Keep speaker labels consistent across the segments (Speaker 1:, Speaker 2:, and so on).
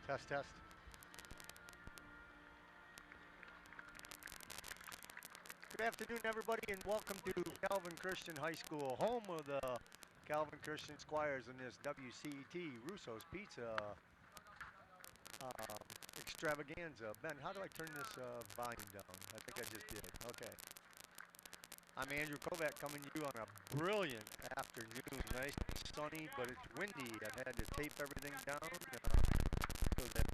Speaker 1: Test, test. Good afternoon, everybody, and welcome to Calvin Christian High School, home of the Calvin Christian Squires in this WCET Russo's Pizza extravaganza. Ben, how do I turn this volume down? I think I just did. Okay. I'm Andrew Kovac coming to you on a brilliant afternoon. Nice, sunny, but it's windy. I've had to tape everything down so that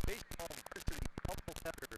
Speaker 1: baseball varsity couple header.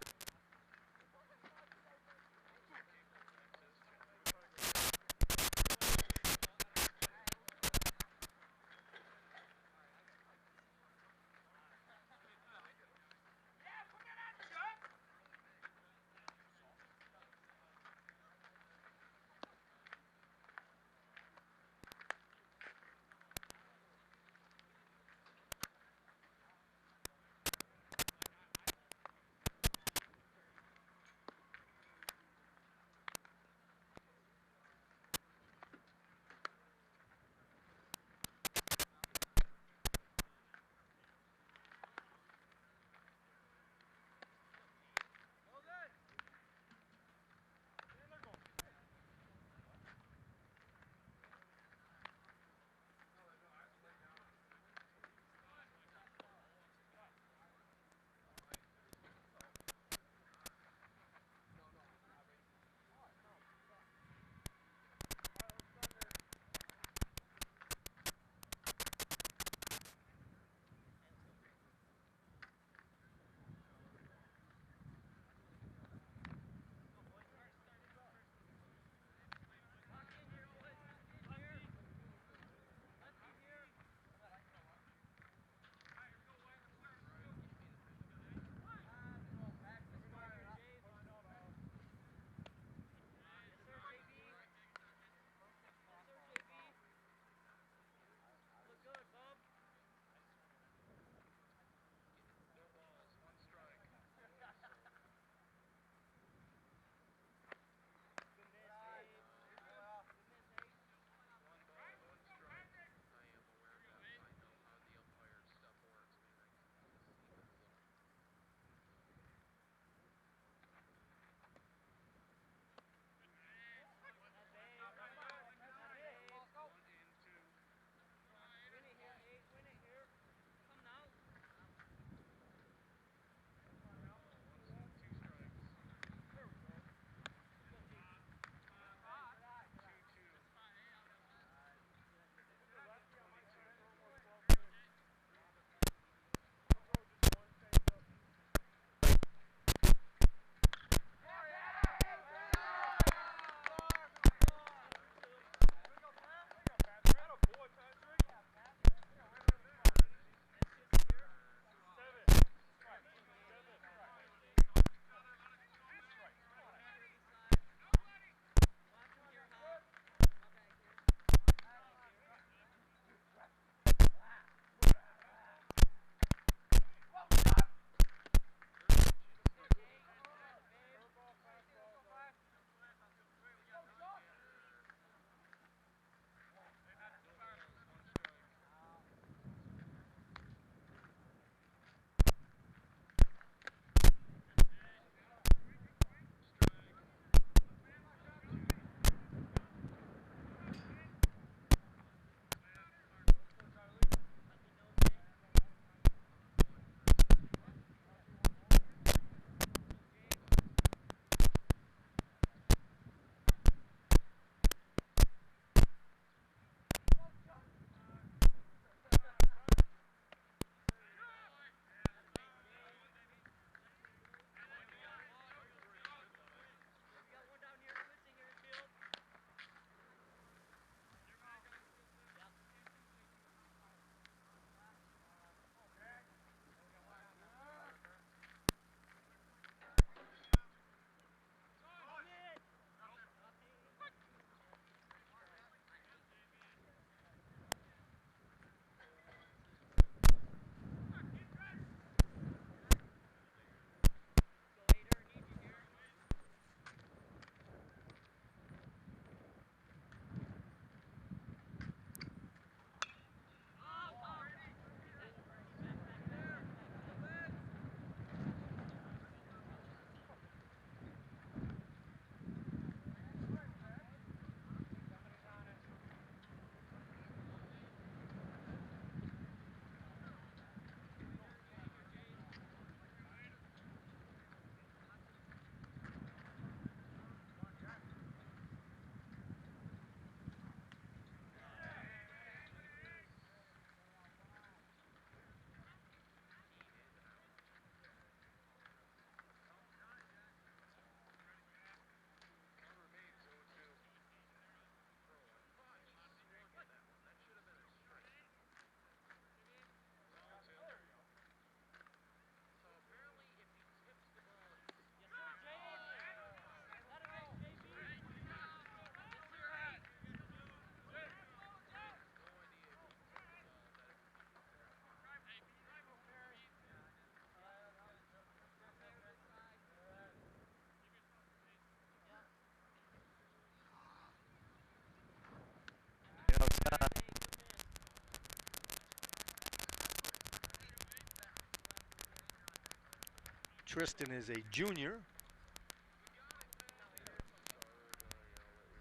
Speaker 1: Tristan is a junior.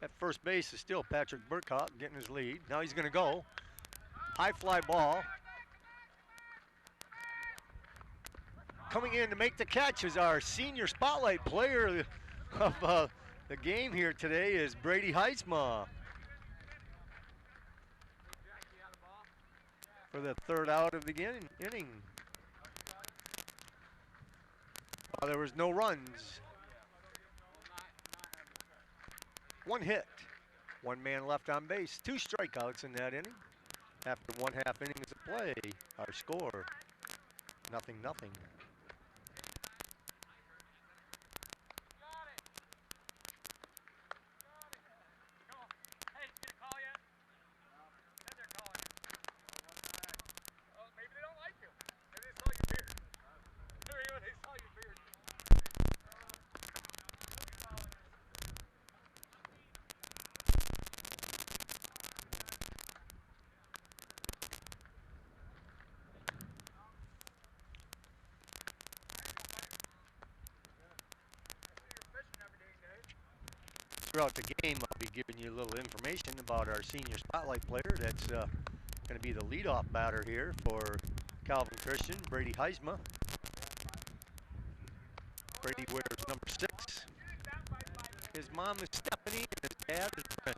Speaker 1: At first base is still Patrick Burkhart getting his lead. Now he's going to go. High fly ball. Coming in to make the catch is our senior spotlight player of the game here today is Brady Heisma. For the third out of the inning. There was no runs. One hit. One man left on base. 2 strikeouts in that inning. After 1/2 innings of play, our score, 0-0. Throughout the game, I'll be giving you a little information about our senior spotlight player. That's going to be the leadoff batter here for Calvin Christian, Brady Heisma. Brady wears number 6. His mom is Stephanie and his dad is Brent.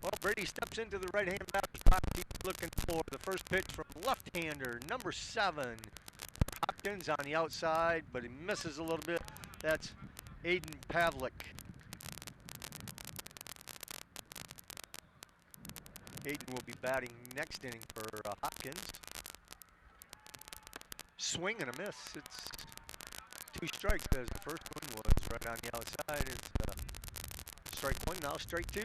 Speaker 1: Well, Brady steps into the right-hand batter's box. He's looking for the first pitch from left-hander, number 7. Hopkins on the outside, but he misses a little bit. That's Aiden Pavlik. Aiden will be batting next inning for Hopkins. Swing and a miss. It's 2 strikes as the first one was right on the outside. It's strike 1, now strike 2.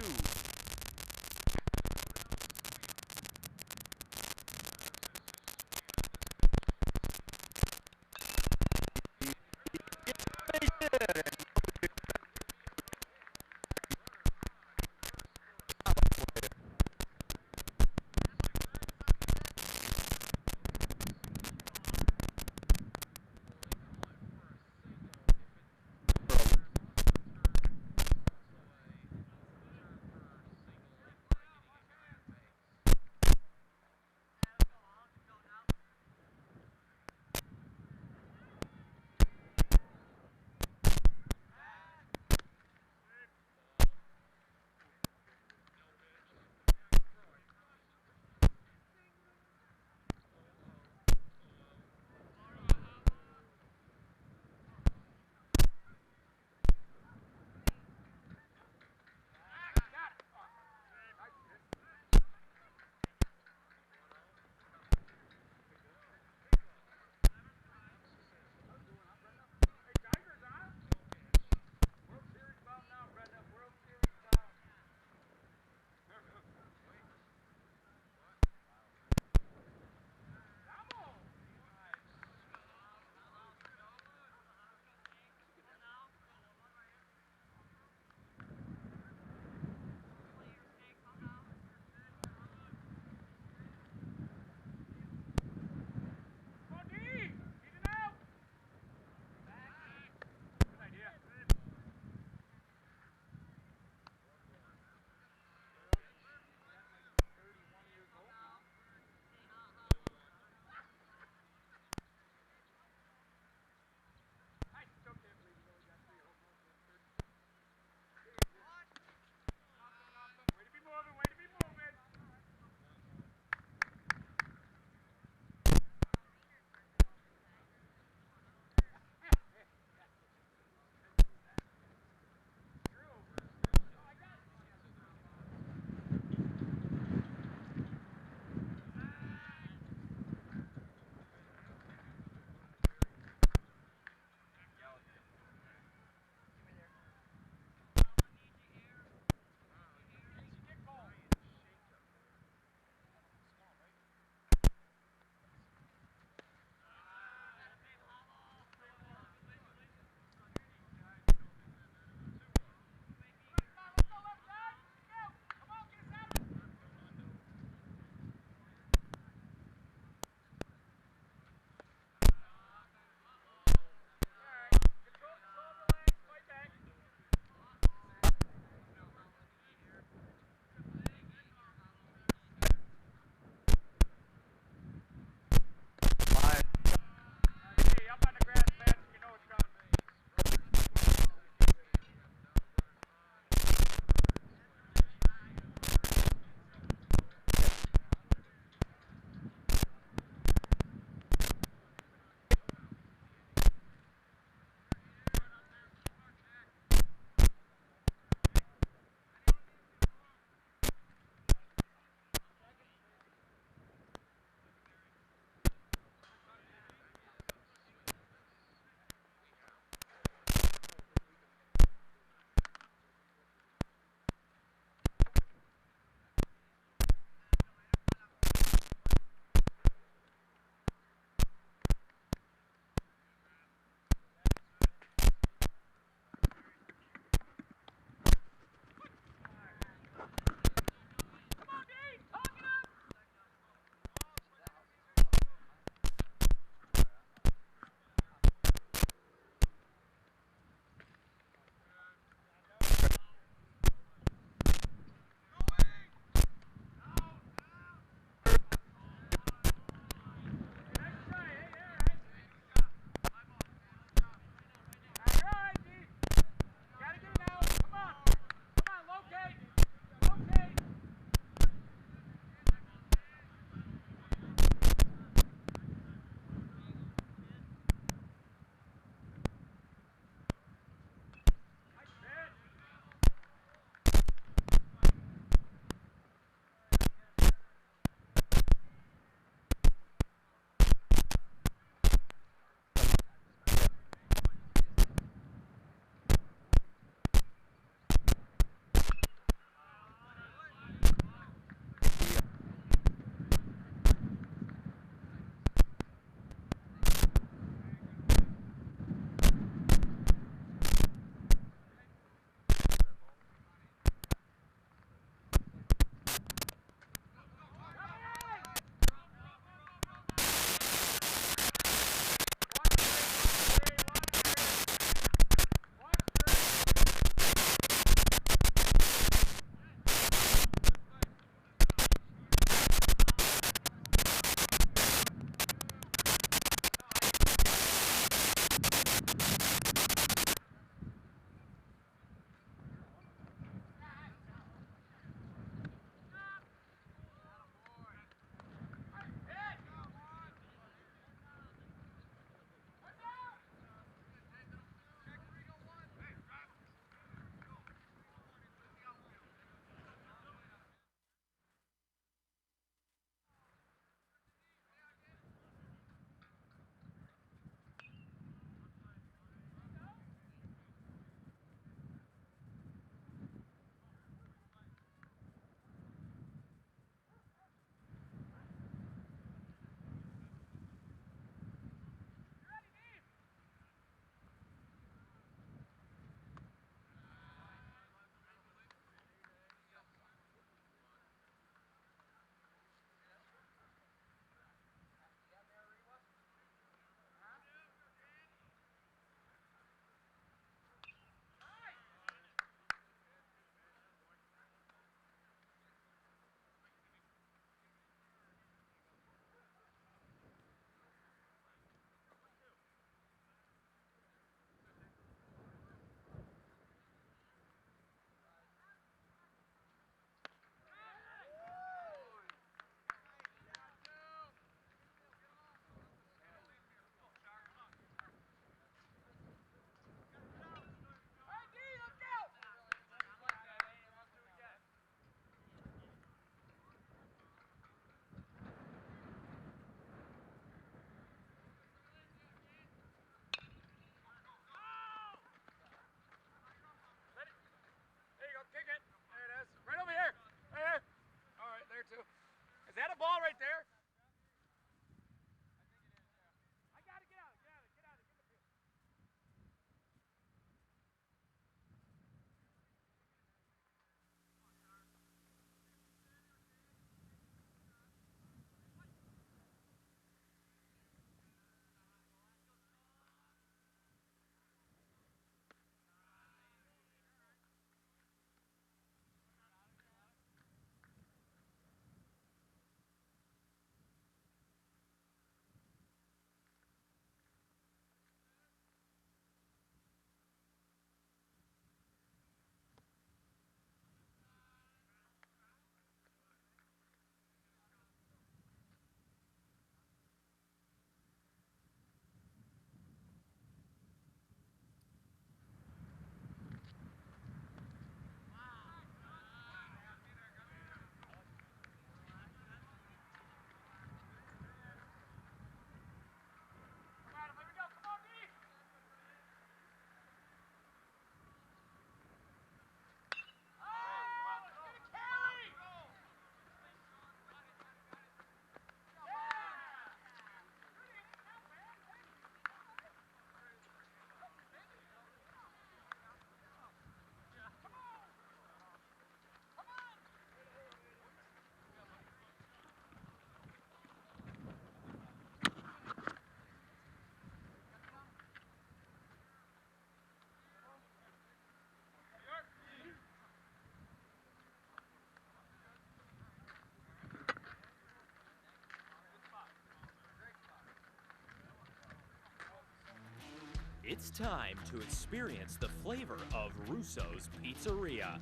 Speaker 2: It's time to experience the flavor of Russo's Pizzeria.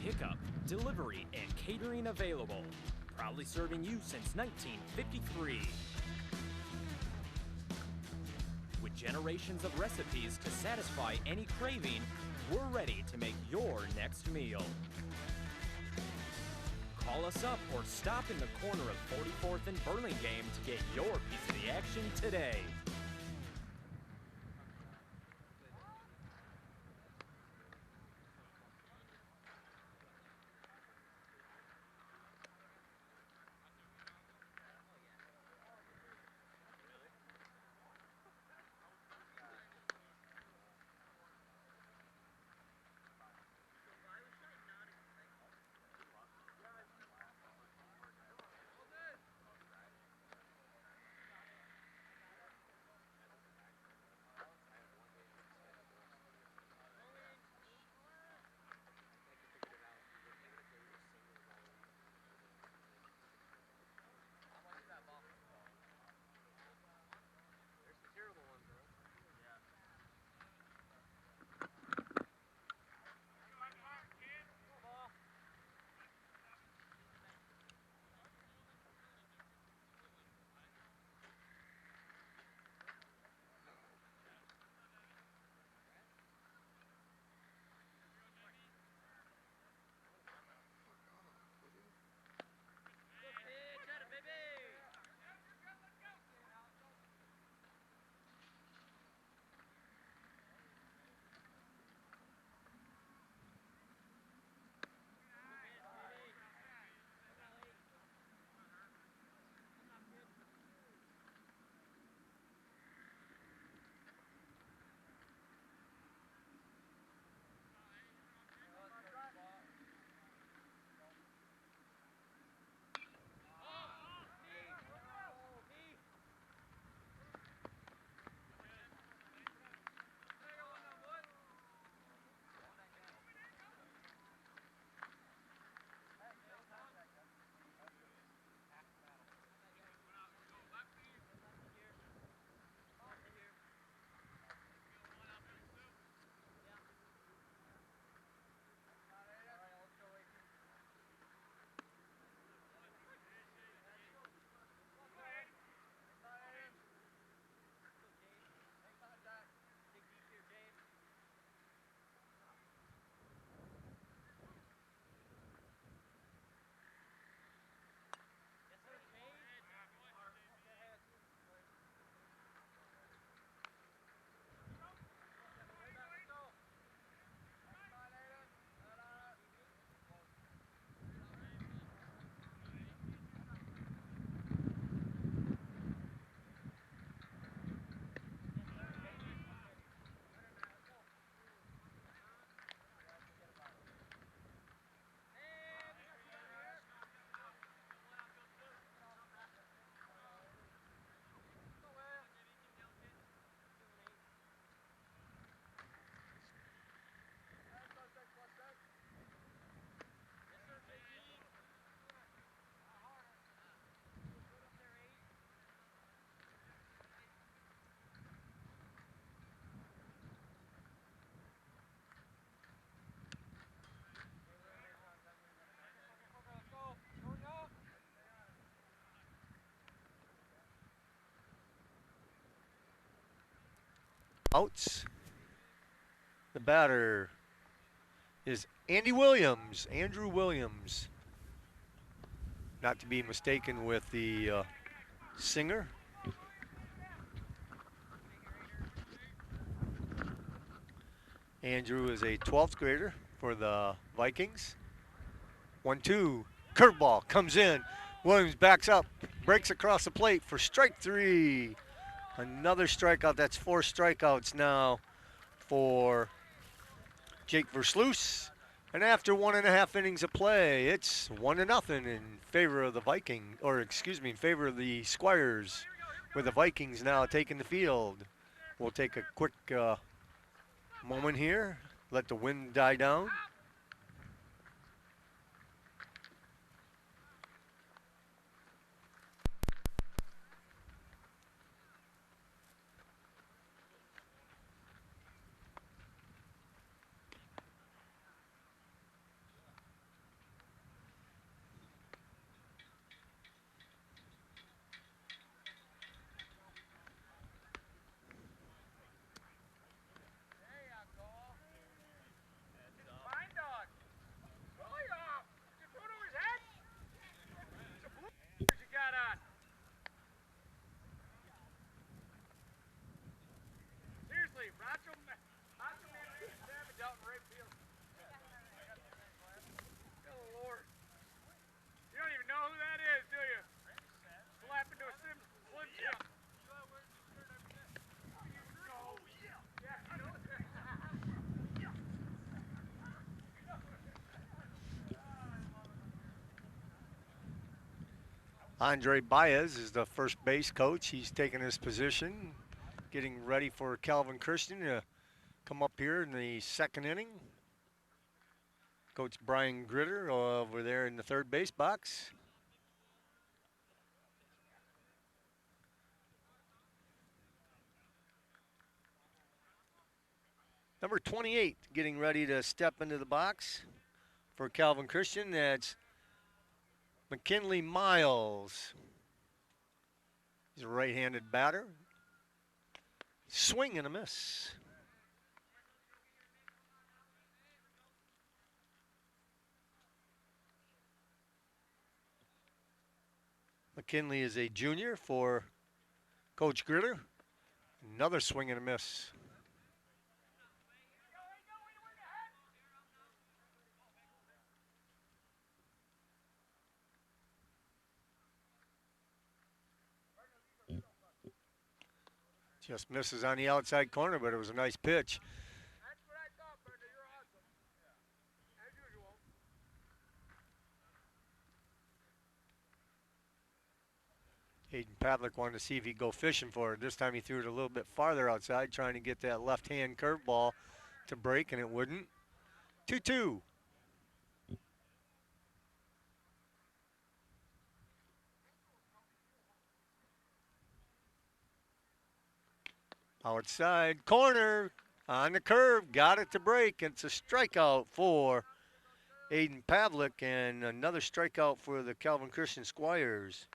Speaker 2: Pickup, delivery, and catering available. Proudly serving you since 1953. With generations of recipes to satisfy any craving, we're ready to make your next meal. Call us up or stop in the corner of 44th and Burlingame to get your piece of the action today.
Speaker 1: Outs. The batter is Andy Williams, Andrew Williams. Not to be mistaken with the singer. Andrew is a 12th grader for the Vikings. 1-2, curveball comes in. Williams backs up, breaks across the plate for strike 3. Another strikeout. That's 4 strikeouts now for Jake Versluis. And after 1.5 innings of play, it's 1-0 in favor of the Viking, or excuse me, in favor of the Squires, with the Vikings now taking the field. We'll take a quick moment here, let the wind die down. Andre Baez is the first base coach. He's taking his position, getting ready for Calvin Christian to come up here in the second inning. Coach Brian Gritter over there in the third base box. Number 28 getting ready to step into the box for Calvin Christian. That's McKinley Miles. He's a right-handed batter. Swing and a miss. McKinley is a junior for Coach Gritter. Another swing and a miss. Just misses on the outside corner, but it was a nice pitch.
Speaker 3: That's what I thought, Brenda. You're awesome. Yeah. As usual.
Speaker 1: Aiden Pavlik wanted to see if he'd go fishing for it. This time he threw it a little bit farther outside, trying to get that left-hand curveball to break, and it wouldn't. 2-2. Outside corner on the curve, got it to break. It's a strikeout for Aiden Pavlik and another strikeout for the Calvin Christian Squires.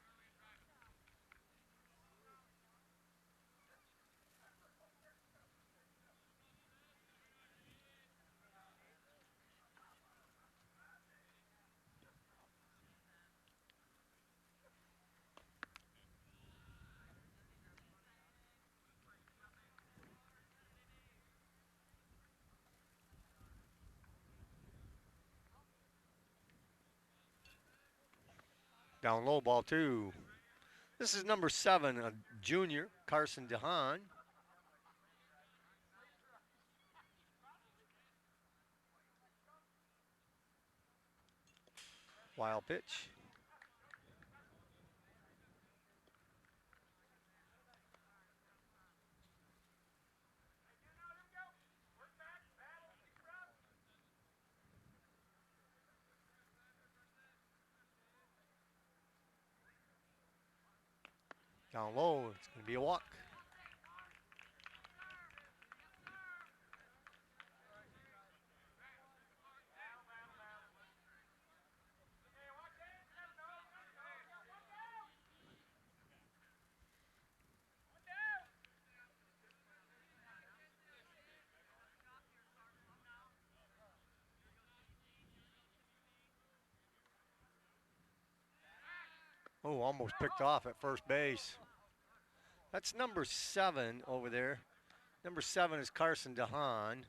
Speaker 1: Down low, ball 2. This is number 7, a junior, Carson DeHaan. Wild pitch. Down low, it's going to be a walk. Oh, almost picked off at first base. That's number 7 over there. Number 7 is Carson DeHaan.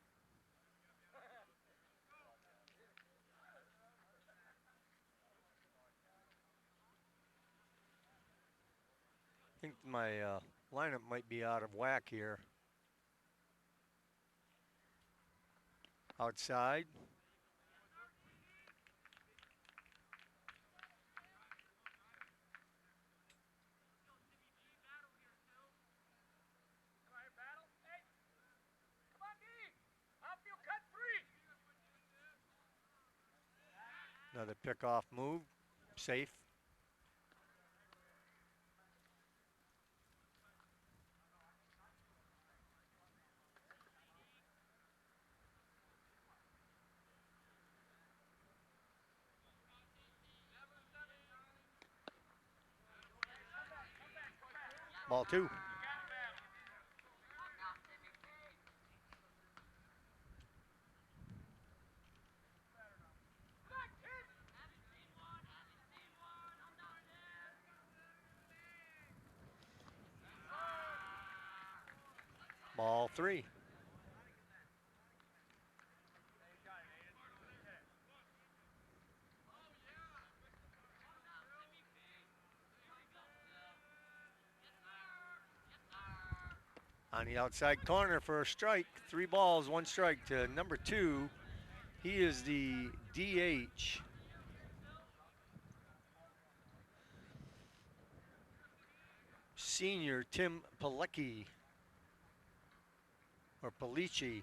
Speaker 1: I think my lineup might be out of whack here. Outside. Another pickoff move, safe. Ball 2. Ball 3. On the outside corner for a strike. 3 balls, 1 strike to number 2. He is the DH. senior Tim Pilecki, or Palici.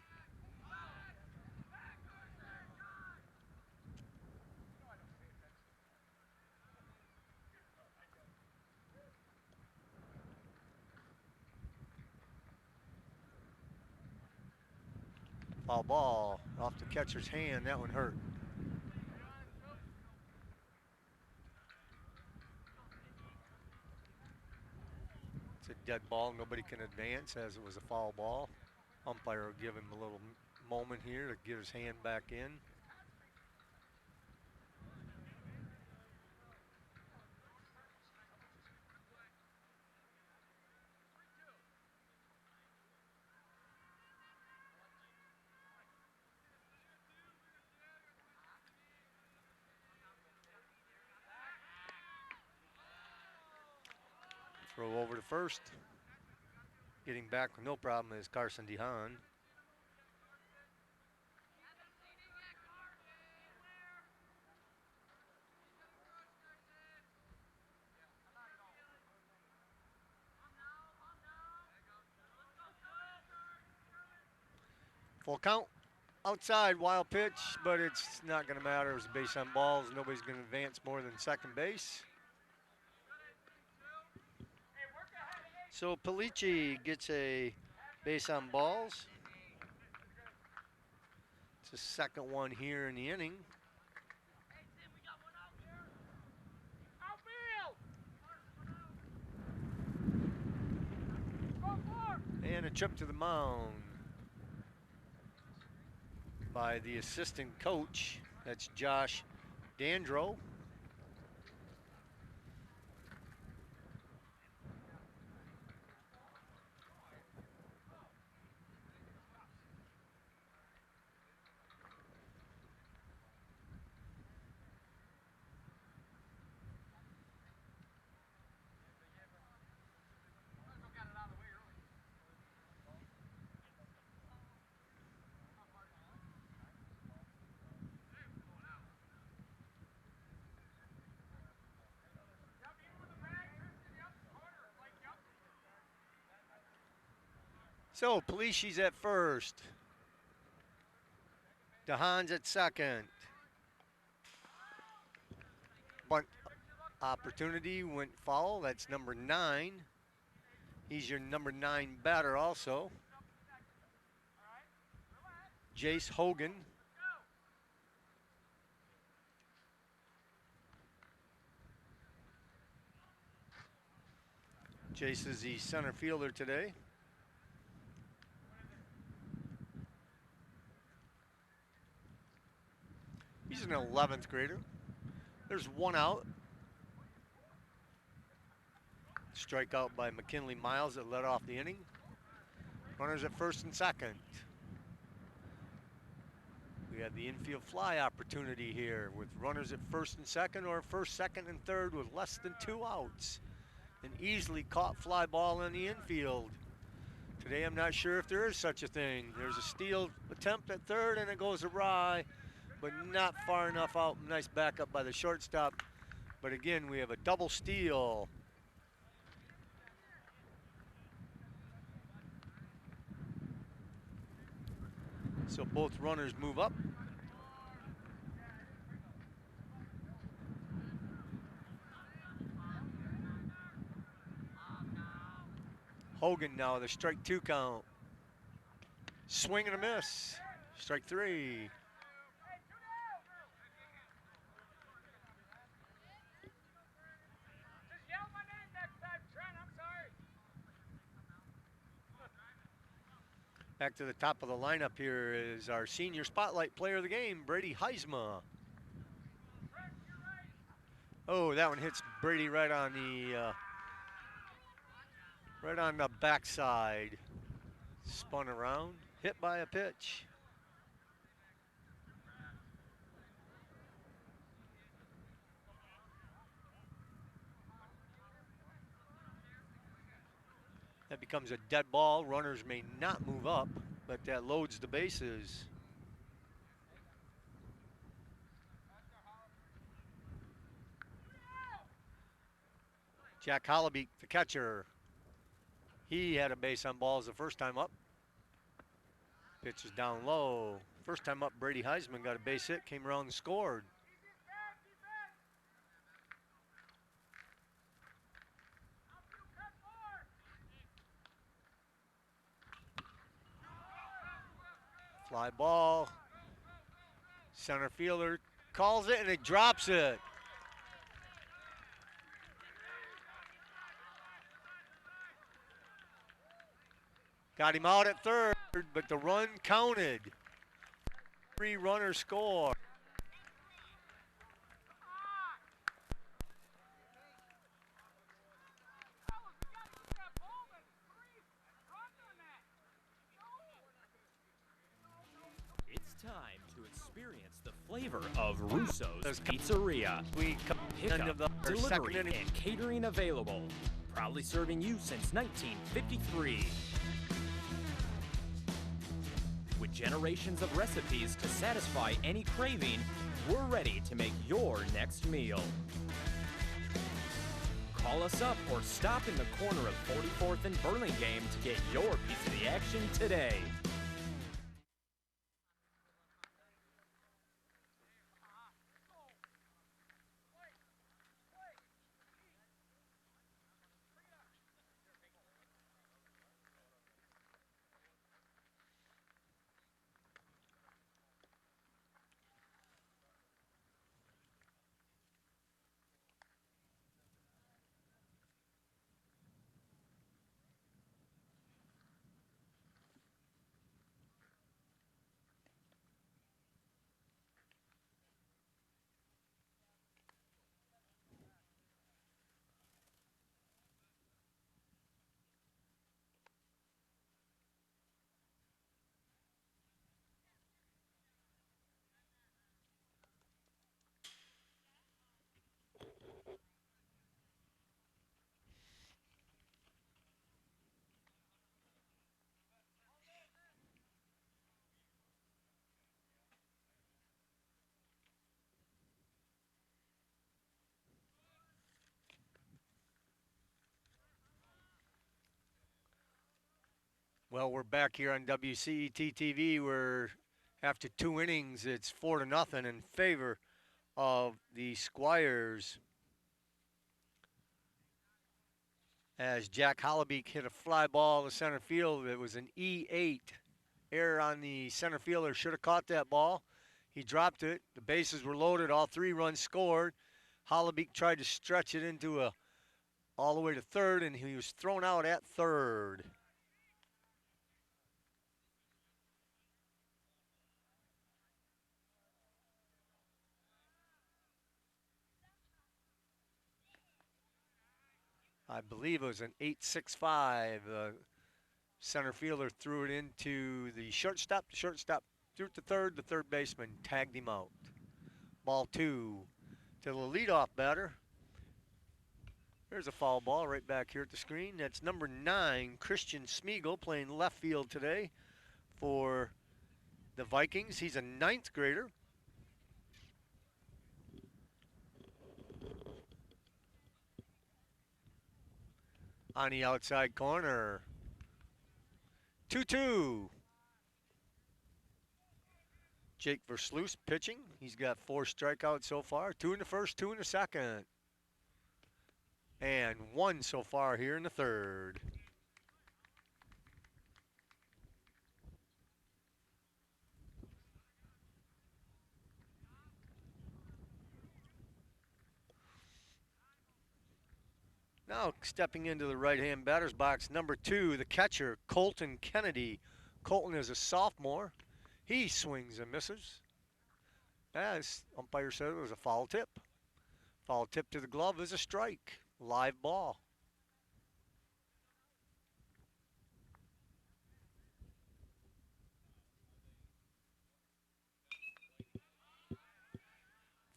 Speaker 1: Foul ball off the catcher's hand. That one hurt. It's a dead ball. Nobody can advance as it was a foul ball. Umpire will give him a little moment here to get his hand back in. Throw over to first. Getting back with no problem is Carson DeHaan. Full count. Outside, wild pitch, but it's not going to matter. It's a base on balls. Nobody's going to advance more than second base. So Palici gets a base on balls. It's the second one here in the inning. And a trip to the mound by the assistant coach. That's Josh Dandro. So Palici's at first. DeHaan's at second. Bunt opportunity went foul. That's number 9. He's your number 9 batter also. Jace Hogan. Jace is the center fielder today. He's an 11th grader. There's one out. Strikeout by McKinley Miles that led off the inning. Runners at first and second. We have the infield fly opportunity here with runners at first and second, or first, second, and third with less than 2 outs. An easily caught fly ball in the infield. Today I'm not sure if there is such a thing. There's a steal attempt at third and it goes awry, but not far enough out. Nice backup by the shortstop. But again, we have a double steal. So both runners move up. Hogan now with a strike 2 count. Swing and a miss. Strike 3. Back to the top of the lineup here is our senior spotlight player of the game, Brady Heisma. Oh, that one hits Brady right on the backside. Spun around, hit by a pitch. That becomes a dead ball. Runners may not move up, but that loads the bases. Jack Hollebeek, the catcher. He had a base on balls the first time up. Pitch is down low. First time up, Brady Heisman got a base hit, came around and scored. Fly ball. Center fielder calls it and it drops it. Got him out at third, but the run counted. 3-runner score.
Speaker 2: It's time to experience the flavor of Russo's Pizzeria.
Speaker 1: We come end of
Speaker 2: Pickup,
Speaker 1: the second
Speaker 2: delivery,
Speaker 1: inning.
Speaker 2: and catering available. Proudly serving you since 1953. With generations of recipes to satisfy any craving, we're ready to make your next meal. Call us up or stop in the corner of 44th and Burlingame to get your piece of the action today.
Speaker 1: Well, we're back here on WCET TV. We're after 2 innings, it's 4-0 in favor of the Squires. As Jack Hollebeek hit a fly ball to center field, it was an E8 error on the center fielder. Should have caught that ball. He dropped it. The bases were loaded. All 3 runs scored. Hollebeek tried to stretch it into all the way to third, and he was thrown out at third. I believe it was an 8.65. Center fielder threw it into the shortstop. The shortstop threw it to third. The third baseman tagged him out. Ball 2 to the leadoff batter. There's a foul ball right back here at the screen. That's number 9, Christian Smeagol, playing left field today for the Vikings. He's a 9th grader. On the outside corner. 2-2. Jake Versluis pitching. He's got 4 strikeouts so far. 2 in the first, 2 in the second. And 1 so far here in the third. Now stepping into the right-hand batter's box, number 2, the catcher, Colton Kennedy. Colton is a sophomore. He swings and misses. As umpire said, it was a foul tip. Foul tip to the glove is a strike. Live ball.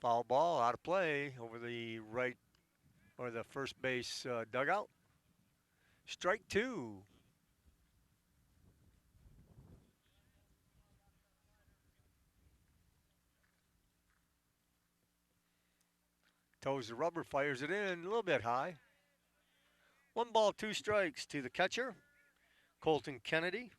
Speaker 1: Foul ball out of play over the right or the first base dugout. Strike 2. Toes the rubber, fires it in a little bit high. One ball, two strikes to the catcher, Colton Kennedy.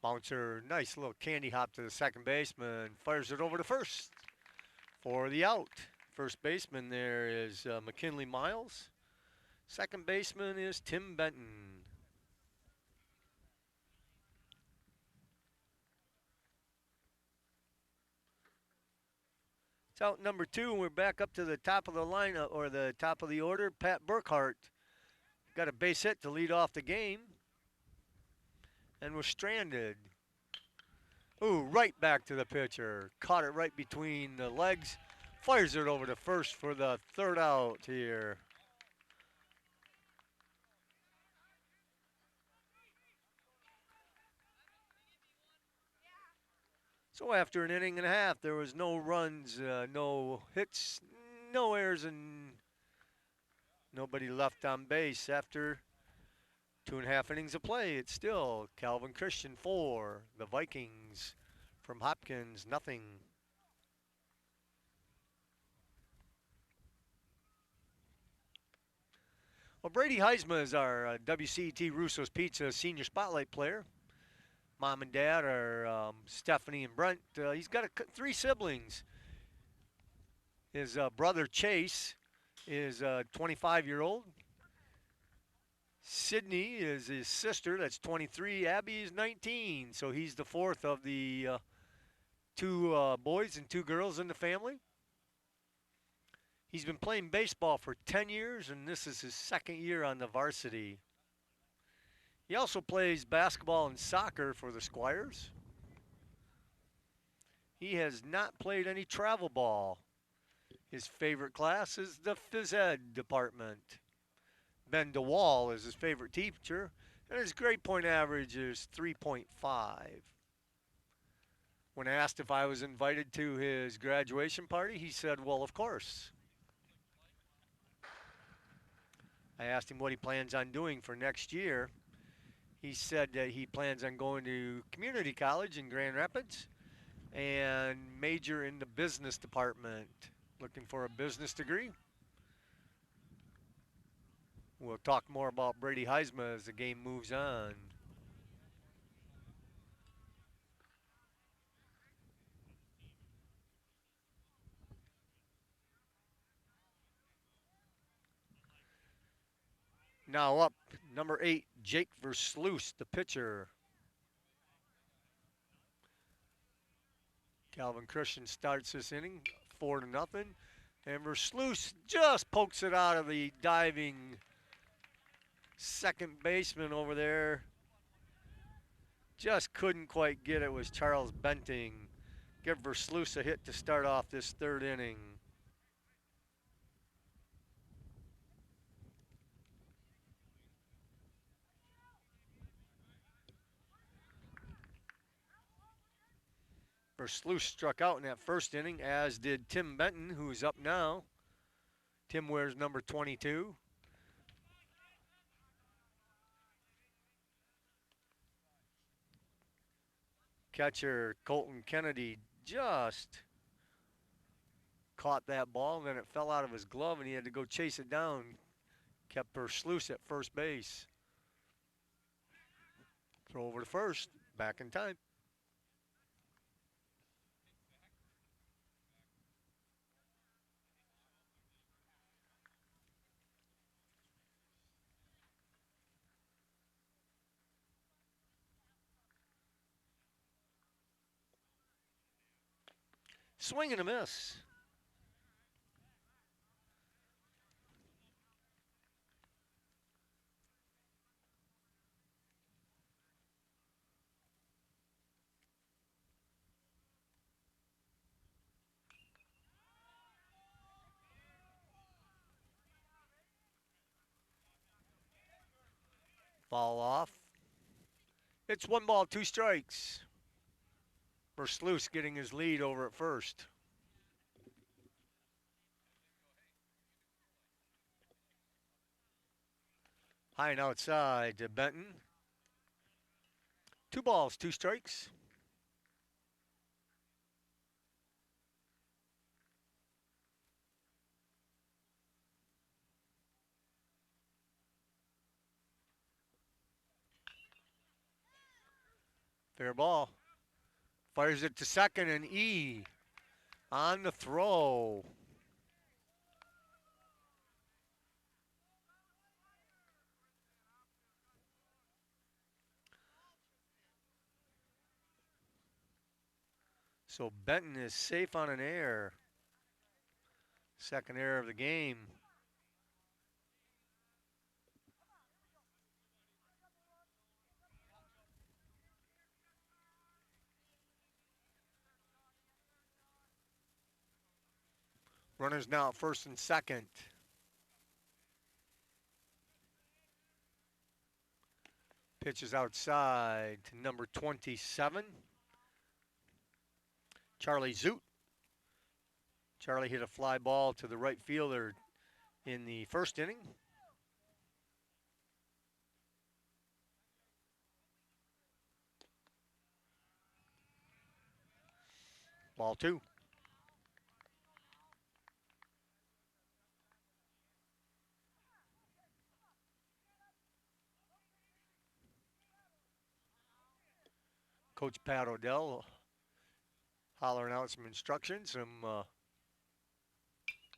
Speaker 1: Bouncer, nice little candy hop to the second baseman, fires it over to first for the out. First baseman there is McKinley Miles. Second baseman is Tim Benton. It's out number 2, and we're back up to the top of the lineup, or the top of the order. Pat Burkhart got a base hit to lead off the game and was stranded. Ooh, right back to the pitcher. Caught it right between the legs. Fires it over to first for the third out here. So after an inning and a half, there was no runs, no hits, no errors, and nobody left on base. After 2.5 innings of play, it's still Calvin Christian 4, the Vikings from Hopkins nothing. Well, Brady Heisma is our WCET Russo's Pizza Senior Spotlight player. Mom and Dad are Stephanie and Brent. He's got 3 siblings. His brother Chase is 25-year-old. Sydney is his sister, that's 23. Abby is 19, so he's the fourth of the 2 boys and 2 girls in the family. He's been playing baseball for 10 years, and this is his 2nd year on the varsity. He also plays basketball and soccer for the Squires. He has not played any travel ball. His favorite class is the phys ed department. Ben DeWall is his favorite teacher, and his grade point average is 3.5. When asked if I was invited to his graduation party, he said, well, of course. I asked him what he plans on doing for next year. He said that he plans on going to community college in Grand Rapids and major in the business department, looking for a business degree. We'll talk more about Brady Heisma as the game moves on. Now up, number 8, Jake Versluis, the pitcher. Calvin Christian starts this inning, 4-0. And Versluis just pokes it out of the diving second baseman over there. Just couldn't quite get it, was Charles Benting. Give Versluis a hit to start off this 3rd inning. Versluis struck out in that 1st inning, as did Tim Benton, who's up now. Tim wears number 22. Catcher Colton Kennedy just caught that ball, and then it fell out of his glove, and he had to go chase it down. Kept Versluis at first base. Throw over to first, back in time. Swing and a miss. Fall off. It's 1 ball, 2 strikes. Versluis getting his lead over at first. High and outside to Benton. 2 balls, 2 strikes. Fair ball. Fires it to second, and E on the throw. So Benton is safe on an error. Second error of the game. Runners now at first and second. Pitch is outside to number 27, Charlie Zoot. Charlie hit a fly ball to the right fielder in the first inning. Ball two. Coach Pat Odell hollering out some instructions, some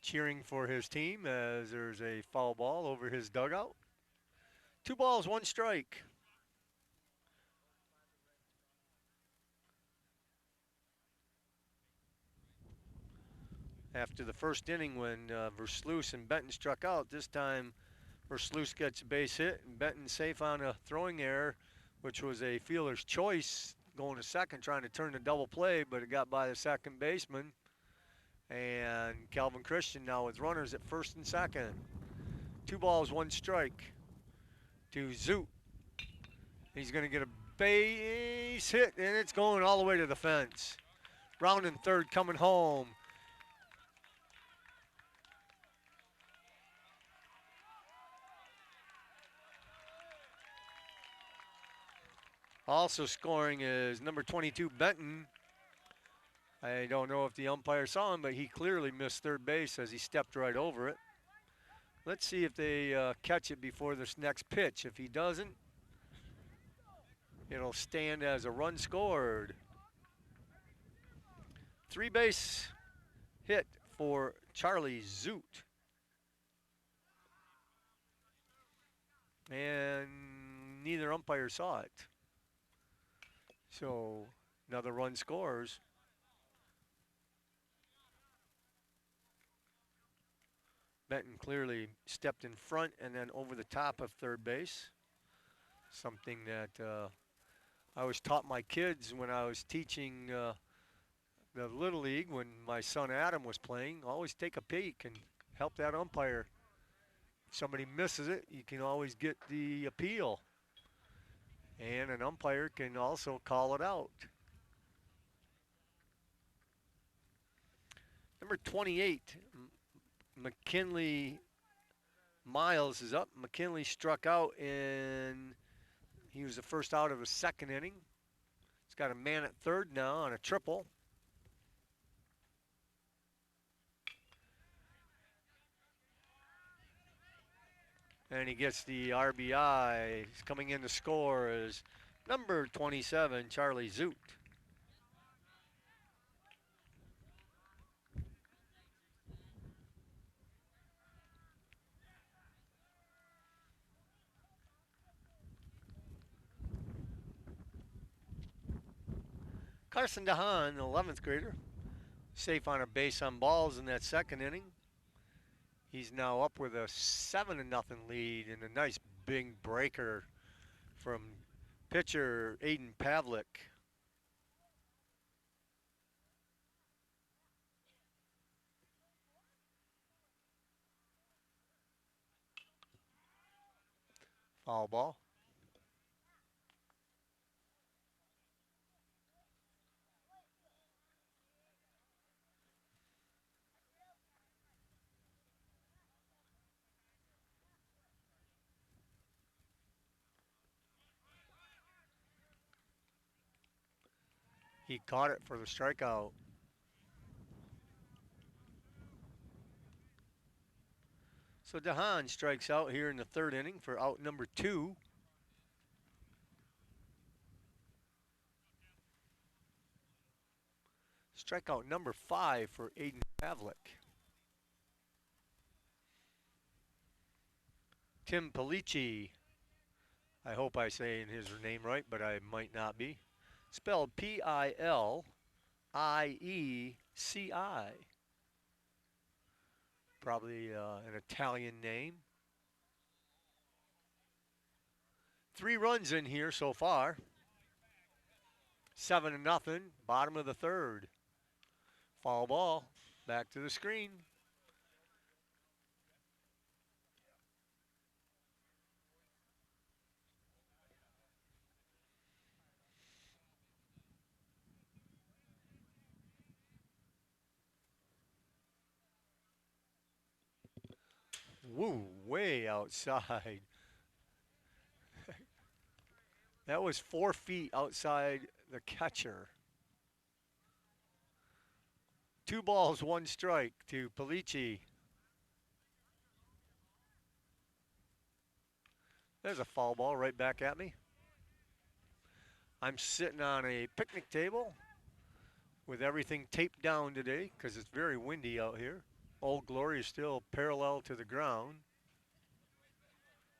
Speaker 1: cheering for his team as there's a foul ball over his dugout. 2 balls, 1 strike. After the first inning when Versluis and Benton struck out, this time Versluis gets a base hit and Benton safe on a throwing error, which was a fielder's choice going to second, trying to turn the double play, but it got by the second baseman. And Calvin Christian now with runners at first and second. 2 balls, 1 strike to Zoot. He's going to get a base hit, and it's going all the way to the fence. Round and third coming home. Also scoring is number 22, Benton. I don't know if the umpire saw him, but he clearly missed third base as he stepped right over it. Let's see if they catch it before this next pitch. If he doesn't, it'll stand as a run scored. 3-base hit for Charlie Zoot. And neither umpire saw it. So another run scores. Benton clearly stepped in front and then over the top of third base. Something that I always taught my kids when I was teaching the Little League when my son Adam was playing. Always take a peek and help that umpire. If somebody misses it, you can always get the appeal. And an umpire can also call it out. Number 28, McKinley Miles is up. McKinley struck out and he was the first out of the second inning. He's got a man at third now on a triple. And he gets the RBI. He's coming in to score is number 27, Charlie Zoot. Carson DeHaan, the 11th grader, safe on a base on balls in that second inning. He's now up with a 7-0 lead and a nice big breaker from pitcher Aiden Pavlik. Foul ball. He caught it for the strikeout. So DeHaan strikes out here in the third inning for out number 2. Strikeout number 5 for Aiden Pavlik. Tim Palici. I hope I'm saying his name right, but I might not be. Spelled P-I-L-I-E-C-I. Probably an Italian name. 3 runs in here so far. 7-0, bottom of the third. Foul ball, back to the screen. Woo, way outside. That was 4 feet outside the catcher. 2 balls, 1 strike to Palici. There's a foul ball right back at me. I'm sitting on a picnic table with everything taped down today because it's very windy out here. Old Glory is still parallel to the ground,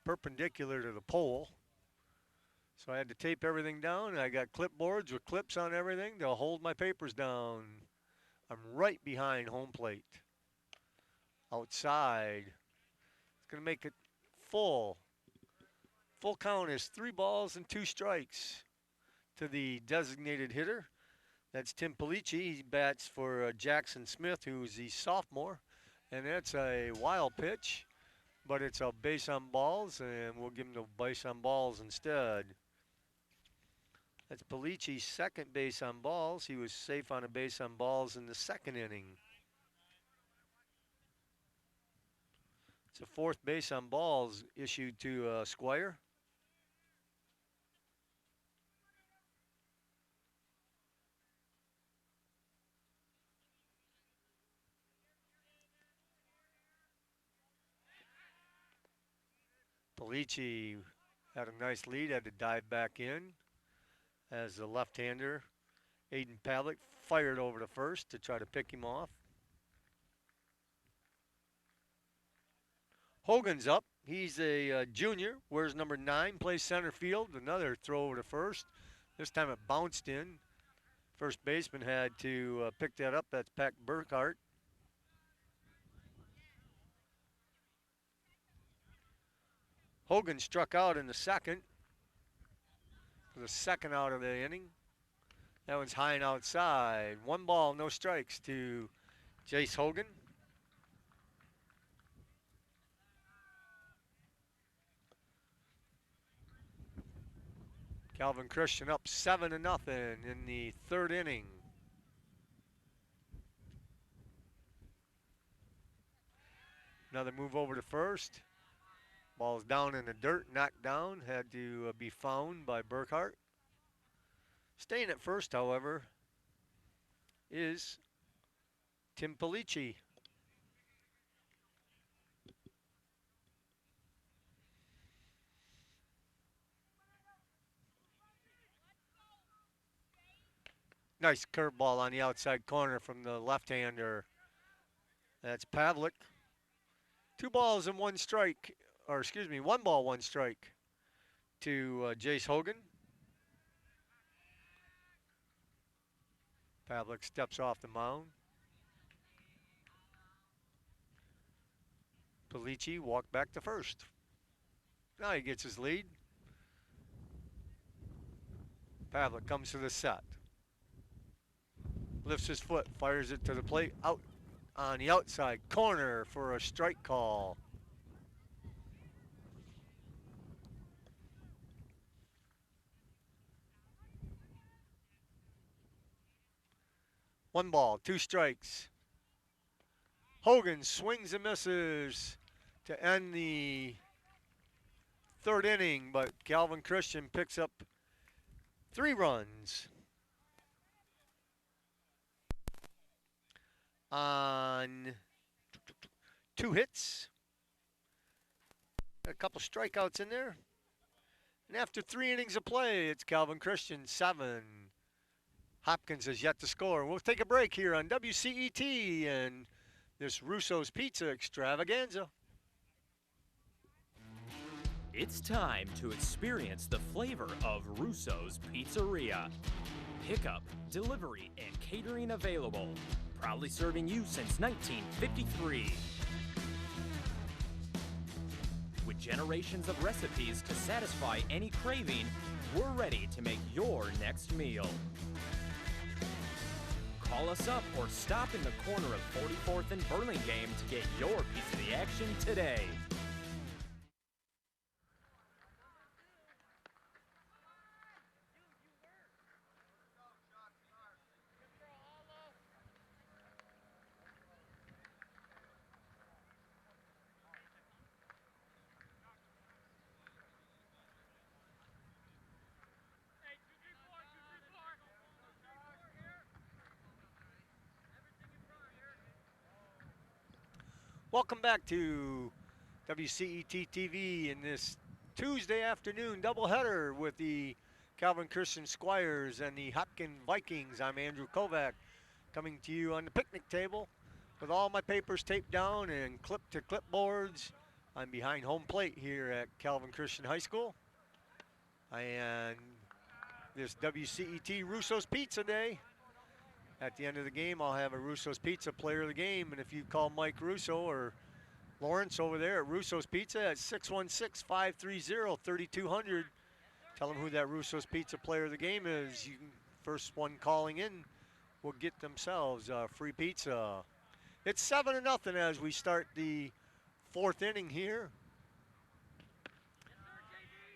Speaker 1: perpendicular to the pole. So I had to tape everything down. I got clipboards with clips on everything to hold my papers down. I'm right behind home plate. Outside. It's going to make it full. Full count is 3 balls and 2 strikes to the designated hitter. That's Tim Palici. He bats for Jackson Smith, who's the sophomore. And that's a wild pitch, but it's a base on balls, and we'll give him the base on balls instead. That's Palici's second base on balls. He was safe on a base on balls in the 2nd inning. It's a 4th base on balls issued to Squire. Palici had a nice lead, had to dive back in as the left-hander, Aiden Pavlik, fired over to first to try to pick him off. Hogan's up. He's a junior, wears number 9, plays center field. Another throw over to first. This time it bounced in. First baseman had to pick that up. That's Pat Burkhart. Hogan struck out in the 2nd. For the 2nd out of the inning. That one's high and outside. 1 ball, no strikes to Jace Hogan. Calvin Christian up 7-0 in the 3rd inning. Another move over to first. Ball's down in the dirt, knocked down, had to be found by Burkhart. Staying at first, however, is Tim Palici. Nice curveball on the outside corner from the left-hander. That's Pavlik. 2 balls and 1 strike, or excuse me, 1 ball, 1 strike to Jace Hogan. Pavlik steps off the mound. Palici walked back to first. Now he gets his lead. Pavlik comes to the set. Lifts his foot, fires it to the plate, out on the outside corner for a strike call. One ball, 2 strikes. Hogan swings and misses to end the 3rd inning, but Calvin Christian picks up 3 runs on 2 hits, a couple strikeouts in there. And after 3 innings of play, it's Calvin Christian 7, Hopkins has yet to score. We'll take a break here on WCET and this Russo's Pizza extravaganza.
Speaker 2: It's time to experience the flavor of Russo's Pizzeria. Pickup, delivery, and catering available. Proudly serving you since 1953. With generations of recipes to satisfy any craving, we're ready to make your next meal. Call us up or stop in the corner of 44th and Burlingame to get your piece of the action today.
Speaker 1: Welcome back to WCET TV in this Tuesday afternoon doubleheader with the Calvin Christian Squires and the Hopkins Vikings. I'm Andrew Kovac, coming to you on the picnic table with all my papers taped down and clipped to clipboards. I'm behind home plate here at Calvin Christian High School. And this WCET Russo's Pizza Day. At the end of the game, I'll have a Russo's Pizza player of the game. And if you call Mike Russo or Lawrence over there at Russo's Pizza at 616-530-3200, tell them who that Russo's Pizza player of the game is. You can, first one calling in will get themselves free pizza. It's 7-0 as we start the fourth inning here.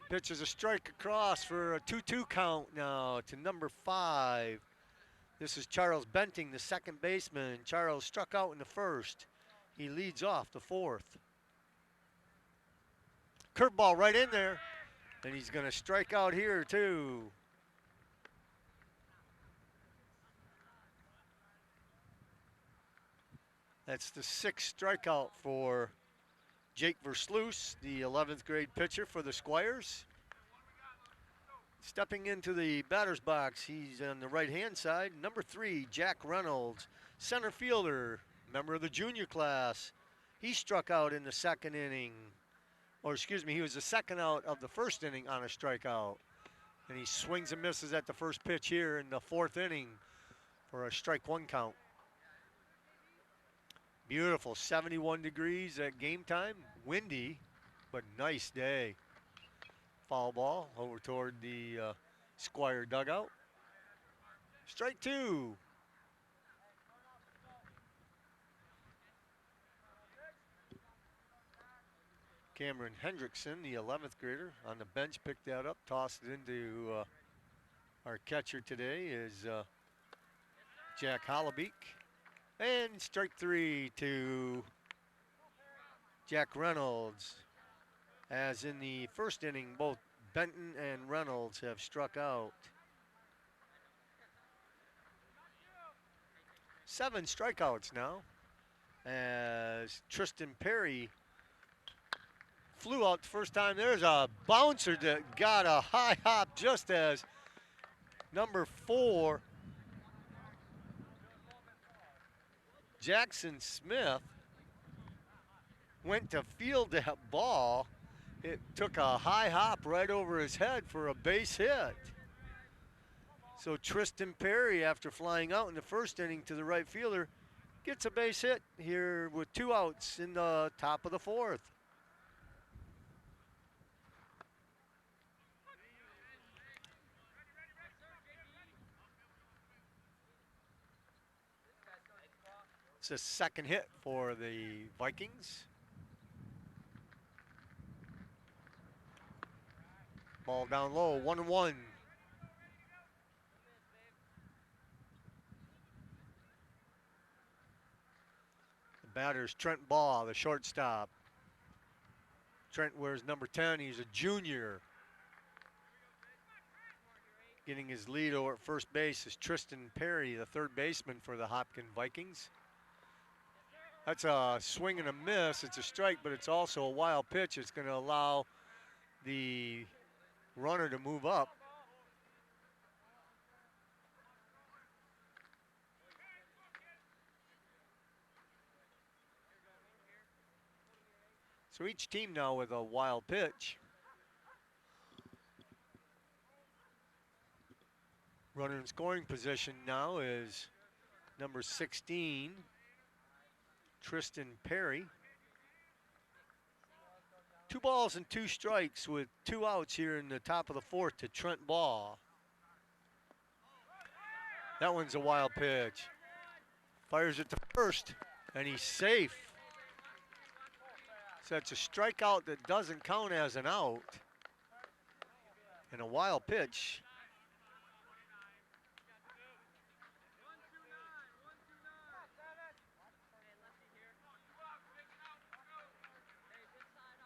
Speaker 1: Pitch is a strike across for a 2-2 count now to number 5. This is Charles Benting, the second baseman. Charles struck out in the first. He leads off the fourth. Curveball right in there, and he's going to strike out here too. That's the 6th strikeout for Jake Versluis, the 11th grade pitcher for the Squires. Stepping into the batter's box, he's on the right-hand side. Number 3, Jack Reynolds, center fielder, member of the junior class. He struck out in the second inning, or excuse me, he was the second out of the first inning on a strikeout. And he swings and misses at the first pitch here in the fourth inning for a strike one count. Beautiful, 71 degrees at game time, windy, but nice day. Foul ball over toward the Squire dugout. Strike 2. Cameron Hendrickson, the 11th grader, on the bench, picked that up, tossed it into our catcher today is Jack Hollebeek. And strike 3 to Jack Reynolds. As in the first inning, both Benton and Reynolds have struck out. 7 strikeouts now, as Tristan Perry flew out the first time. There's a bouncer that got a high hop just as number 4, Jackson Smith, went to field that ball. It took a high hop right over his head for a base hit. So Tristan Perry, after flying out in the first inning to the right fielder, gets a base hit here with 2 outs in the top of the fourth. It's a second hit for the Vikings. Ball down low, 1-1. The batter's Trent Baugh, the shortstop. Trent wears number 10, he's a junior. Getting his lead over at first base is Tristan Perry, the third baseman for the Hopkins Vikings. That's a swing and a miss. It's a strike, but it's also a wild pitch. It's going to allow the runner to move up. So each team now with a wild pitch. Runner in scoring position now is number 16, Tristan Perry. 2 balls and 2 strikes with 2 outs here in the top of the 4th to Trent Ball. That one's a wild pitch. Fires it to first, and he's safe. So it's a strikeout that doesn't count as an out. And a wild pitch.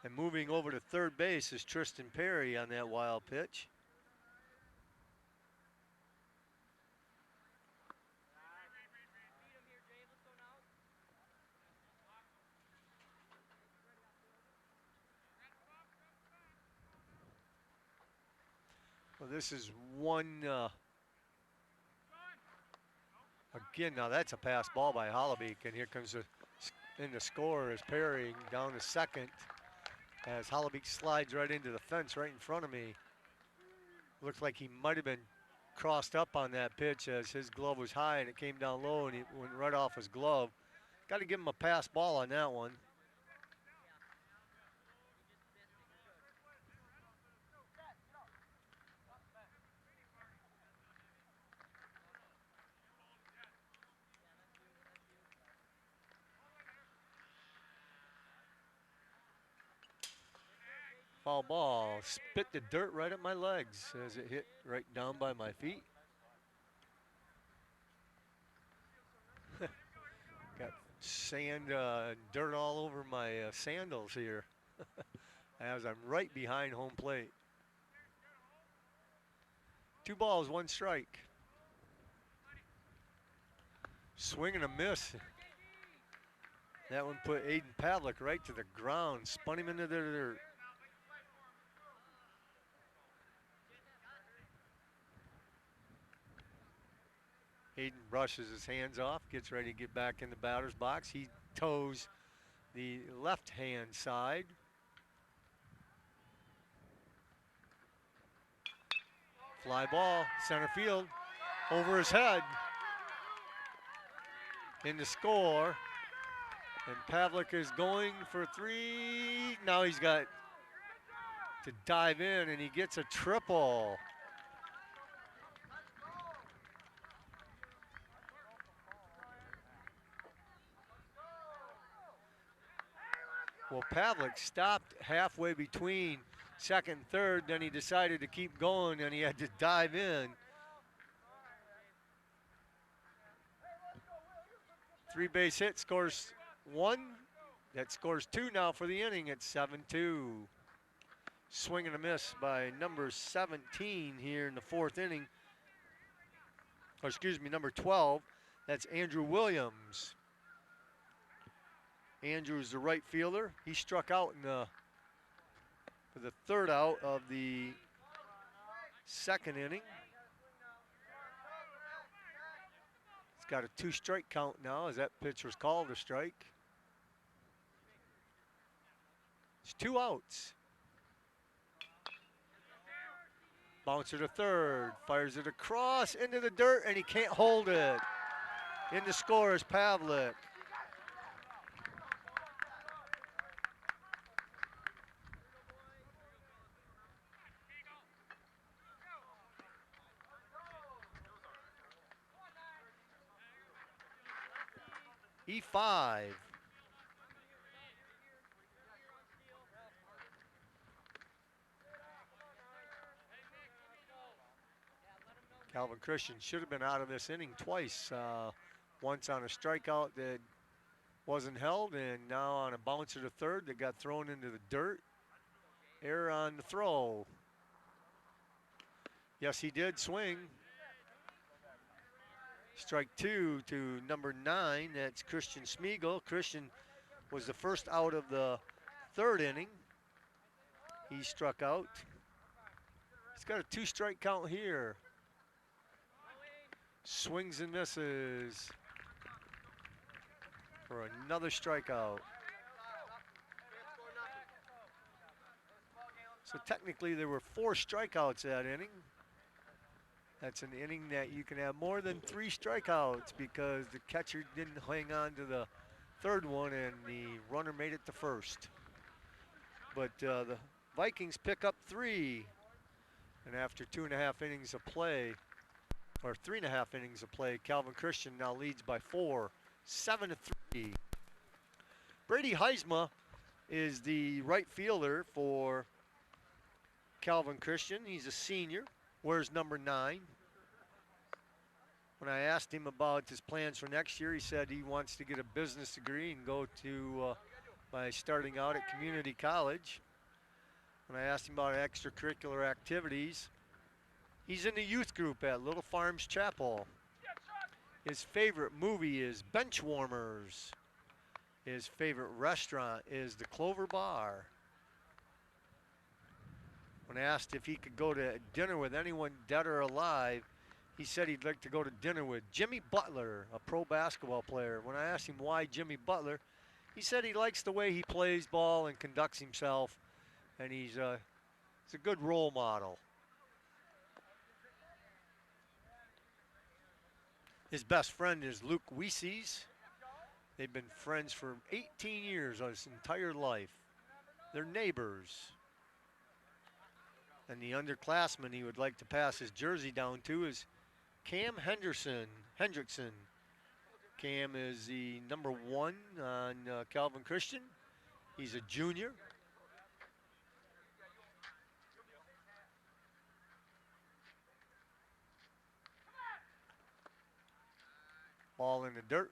Speaker 1: And moving over to third base is Tristan Perry on that wild pitch. Well, this is one, again, now that's a pass ball by Hollebeek, and here comes in the score is Perry down to second as Hollebeek slides right into the fence right in front of me. Looks like he might have been crossed up on that pitch as his glove was high and it came down low and it went right off his glove. Got to give him a pass ball on that one. Foul ball, spit the dirt right at my legs as it hit right down by my feet. Got sand and dirt all over my sandals here as I'm right behind home plate. 2 balls, 1 strike. Swing and a miss. That one put Aiden Pavlik right to the ground, spun him into the dirt. Aiden brushes his hands off, gets ready to get back in the batter's box. He toes the left-hand side. Fly ball, center field, over his head. In the score, and Pavlik is going for 3. Now he's got to dive in, and he gets a triple. Well, Pavlik stopped halfway between second and third, then he decided to keep going, and he had to dive in. 3-base hit, scores 1. That scores 2 now for the inning at 7-2. Swing and a miss by number 17 here in the 4th inning. Or excuse me, number 12. That's Andrew Williams. Andrew's the right fielder. He struck out for the 3rd out of the 2nd inning. He's got a 2-strike count now as that pitch was called a strike. It's 2 outs. Bouncer to third, fires it across into the dirt, and he can't hold it. In the score is Pavlik. E5. Calvin Christian should have been out of this inning twice. Once on a strikeout that wasn't held, and now on a bouncer to third that got thrown into the dirt. Error on the throw. Yes, he did swing. Strike 2 to number 9. That's Christian Smeagol. Christian was the first out of the 3rd inning. He struck out. He's got a 2-strike count here. Swings and misses for another strikeout. So technically there were 4 strikeouts that inning. That's an inning that you can have more than 3 strikeouts because the catcher didn't hang on to the third one and the runner made it to first. But the Vikings pick up 3. And after 2.5 innings of play, or 3.5 innings of play, Calvin Christian now leads by 4, 7-3. Brady Heisma is the right fielder for Calvin Christian. He's a senior, wears number 9. When I asked him about his plans for next year, he said he wants to get a business degree and go to by starting out at community college. When I asked him about extracurricular activities, he's in the youth group at Little Farms Chapel. His favorite movie is Benchwarmers. His favorite restaurant is the Clover Bar. When asked if he could go to dinner with anyone dead or alive, he said he'd like to go to dinner with Jimmy Butler, a pro basketball player. When I asked him why Jimmy Butler, he said he likes the way he plays ball and conducts himself, and he's a good role model. His best friend is Luke Weissies. They've been friends for 18 years of his entire life. They're neighbors. And the underclassman he would like to pass his jersey down to is Cam Hendrickson. Cam is the number 1 on Calvin Christian. He's a junior. Ball in the dirt.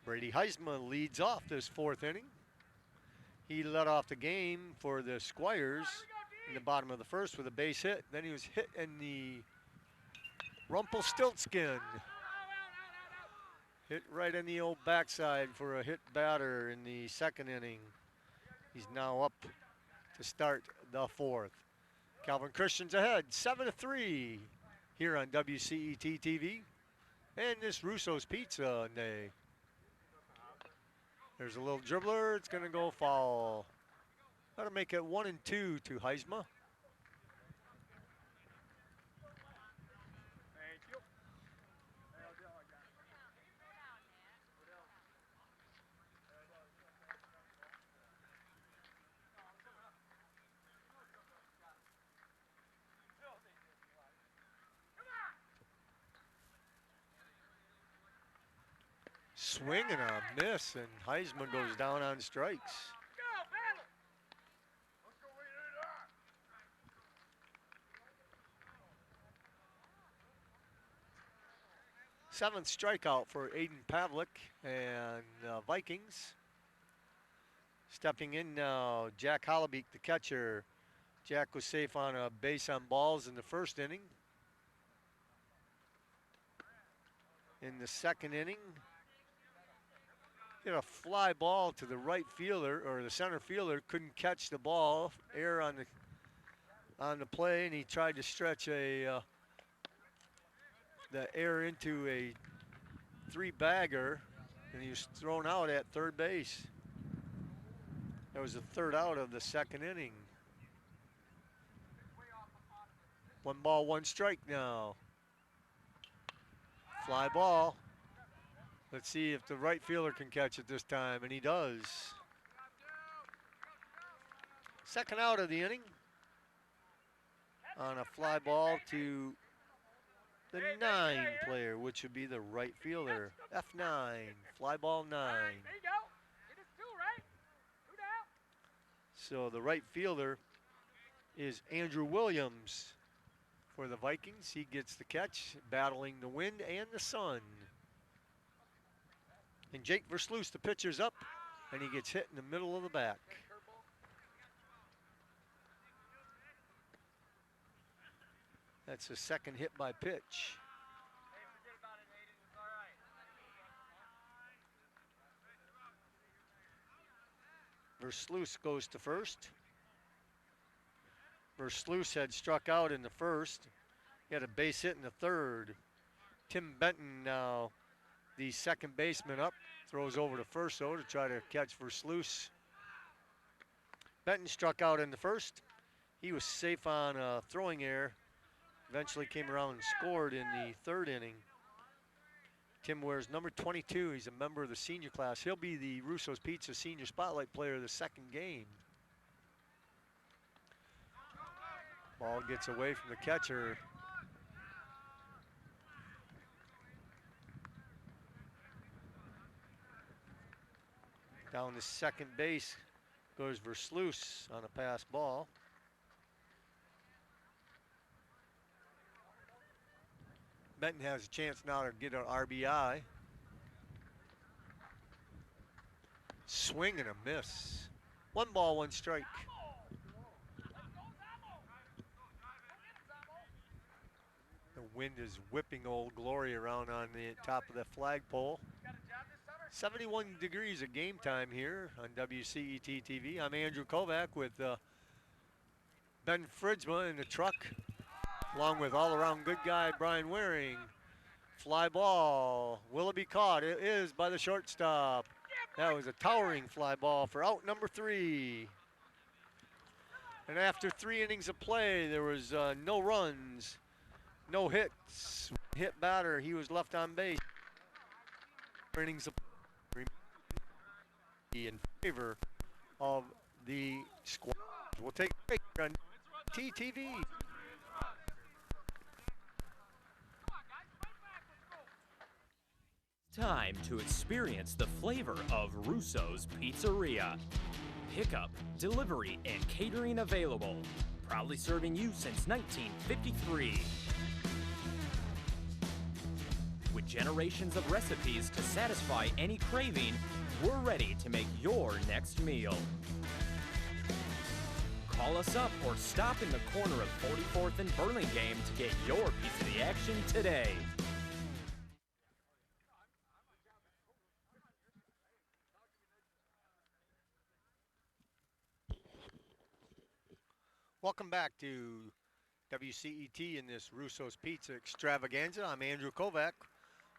Speaker 1: Brady Heisma leads off this 4th inning. He led off the game for the Squires in the bottom of the 1st with a base hit. Then he was hit in the Rumpelstiltskin. Hit right in the old backside for a hit batter in the 2nd inning. He's now up to start the 4th. Calvin Christian's ahead, 7-3 here on WCET TV. And this Russo's Pizza day. There's a little dribbler, it's gonna go foul. That'll make it 1-2 to Heisma. Swing and a miss, and Heisma goes down on strikes. 7th strikeout for Aiden Pavlik and Vikings. Stepping in now, Jack Hollebeek, the catcher. Jack was safe on a base on balls in the 1st inning. In the 2nd inning, hit a fly ball to the right fielder, or the center fielder couldn't catch the ball. Error on the play, and he tried to stretch the error into a 3-bagger, and he was thrown out at 3rd base. That was the 3rd out of the 2nd inning. 1 ball, 1 strike now. Fly ball. Let's see if the right fielder can catch it this time, and he does. 2nd out of the inning on a fly ball to the 9 player, which would be the right fielder. F9, fly ball 9.
Speaker 3: There you go. It is 2, right? 2 down.
Speaker 1: So the right fielder is Andrew Williams for the Vikings. He gets the catch, battling the wind and the sun. And Jake Versluis, the pitcher's up, and he gets hit in the middle of the back. That's a 2nd hit by pitch. Versluis goes to 1st. Versluis had struck out in the 1st. He had a base hit in the 3rd. Tim Benton now the second baseman up. Throws over to first, though, to try to catch Versluis. Benton struck out in the first. He was safe on a throwing error. Eventually came around and scored in the third inning. Tim wears number 22. He's a member of the senior class. He'll be the Russo's Pizza Senior Spotlight Player of the second game. Ball gets away from the catcher. Down to second base goes Versluis on a pass ball. Benton has a chance now to get an RBI. Swing and a miss. 1 ball, 1 strike. The wind is whipping Old Glory around on the top of the flagpole. 71 degrees at game time here on WCET TV. I'm Andrew Kovac with Ben Fridsma in the truck, along with all-around good guy Brian Waring. Fly ball. Will it be caught? It is by the shortstop. That was a towering fly ball for out number 3. And after 3 innings of play, there was no runs, no hits. Hit batter, he was left on base. Innings of in favor of the squad. We'll take a break on TTV.
Speaker 2: Time to experience the flavor of Russo's Pizzeria. Pickup, delivery, and catering available. Proudly serving you since 1953. With generations of recipes to satisfy any craving, we're ready to make your next meal. Call us up or stop in the corner of 44th and Burlingame to get your piece of the action today.
Speaker 1: Welcome back to WCET in this Russo's Pizza Extravaganza. I'm Andrew Kovac,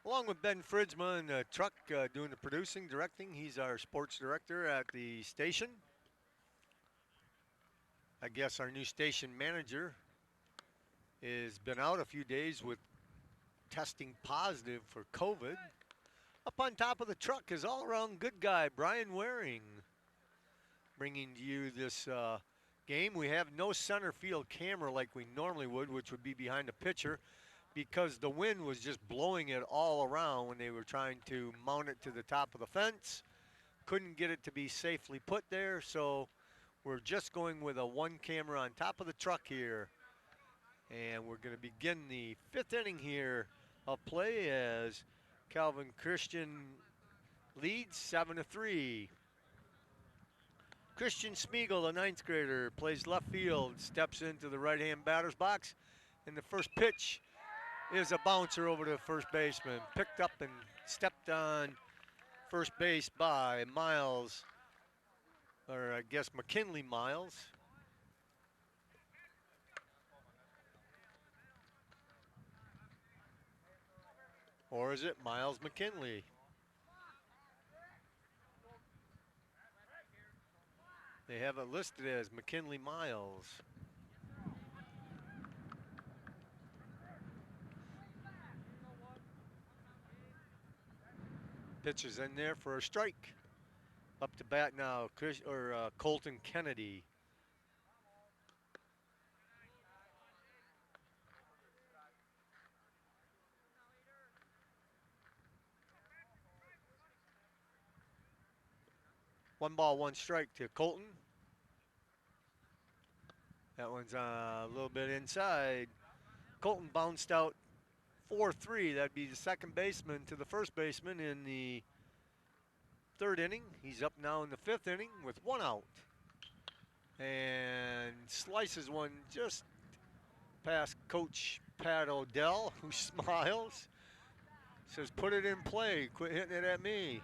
Speaker 1: along with Ben Fridsma in the truck doing the producing, directing. He's our sports director at the station. I guess our new station manager has been out a few days with testing positive for COVID. Up on top of the truck is all-around good guy Brian Waring, bringing to you this game. We have no center field camera like we normally would, which would be behind the pitcher, because the wind was just blowing it all around when they were trying to mount it to the top of the fence. Couldn't get it to be safely put there, so we're just going with a 1 camera on top of the truck here. And we're going to begin the 5th inning here of play as Calvin Christian leads 7-3. Christian Smeagol, the 9th grader, plays left field, steps into the right-hand batter's box, and the first pitch is a bouncer over to first baseman. Picked up and stepped on first base by Miles, or I guess McKinley Miles. Or is it Miles McKinley? They have it listed as McKinley Miles. Pitch is in there for a strike. Up to bat now, Colton Kennedy. One ball, 1 strike to Colton. That one's a little bit inside. Colton bounced out 4-3. That'd be the second baseman to the first baseman in the 3rd inning. He's up now in the 5th inning with 1 out. And slices one just past Coach Pat Odell, who smiles. Says, put it in play, quit hitting it at me.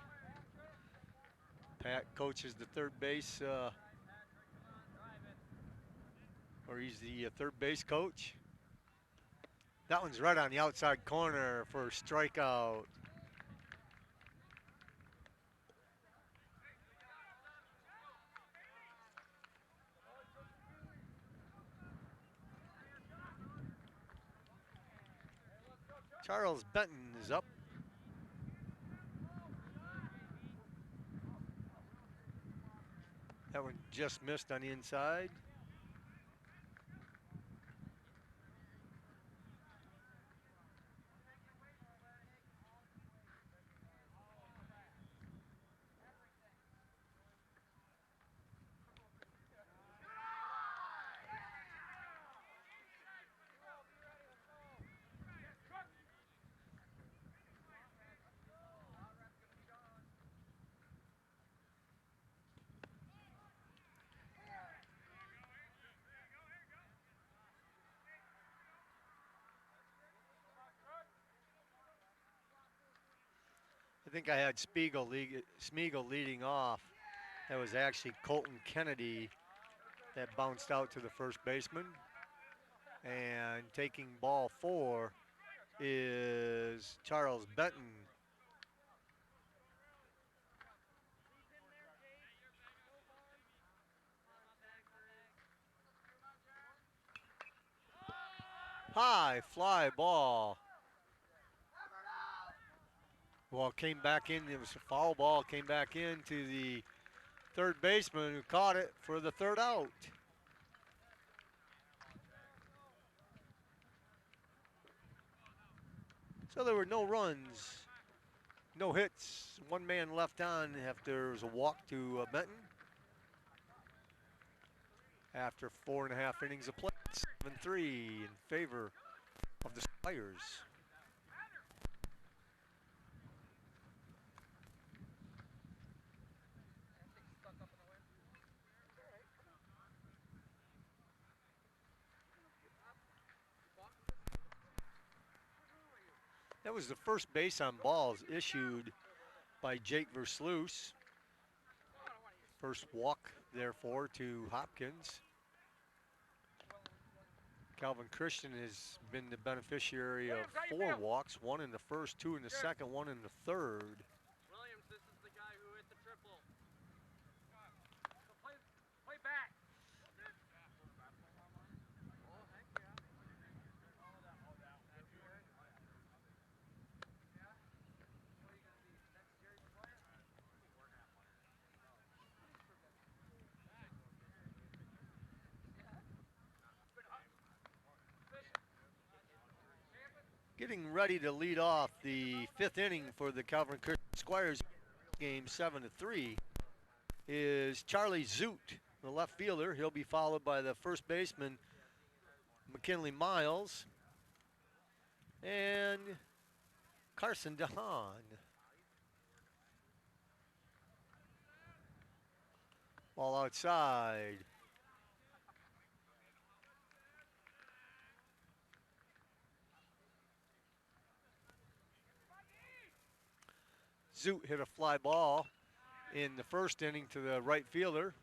Speaker 1: Pat coaches the third base, or he's the third base coach. That one's right on the outside corner for a strikeout. Charles Benton is up. That one just missed on the inside. I think I had Smeagol leading off. That was actually Colton Kennedy that bounced out to the first baseman. And taking ball 4 is Charles Benton. High fly ball. Well, came back in. It was a foul ball. Came back in to the third baseman who caught it for the third out. So there were no runs, no hits. One man left on after there was a walk to Benton. After 4.5 innings of play, 7-3 in favor of the Squires. That was the first base on balls issued by Jake Versluis. First walk, therefore, to Hopkins. Calvin Christian has been the beneficiary of 4 walks, 1 in the first, 2 in the second, 1 in the third.
Speaker 3: Williams, this is the guy who hit the triple. So play back. Oh, heck yeah.
Speaker 1: Getting ready to lead off the 5th inning for the Calvin Christian Squires game 7-3 is Charlie Zoot, the left fielder. He'll be followed by the first baseman, McKinley Miles, and Carson DeHaan. Ball outside. Zoot hit a fly ball in the first inning to the right fielder.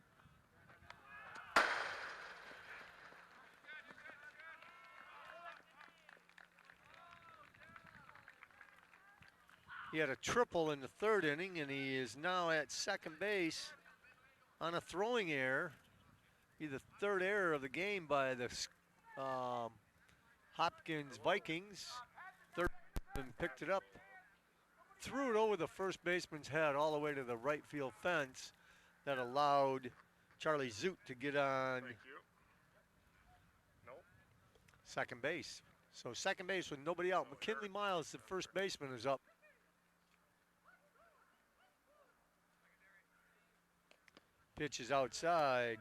Speaker 1: He had a triple in the third inning, and he is now at second base on a throwing error. Be the third error of the game by the Hopkins Vikings. Third and picked it up, threw it over the first baseman's head all the way to the right field fence. That allowed Charlie Zoot to get on second base. So second base with nobody out. McKinley Miles, the first baseman, is up. Pitch is outside.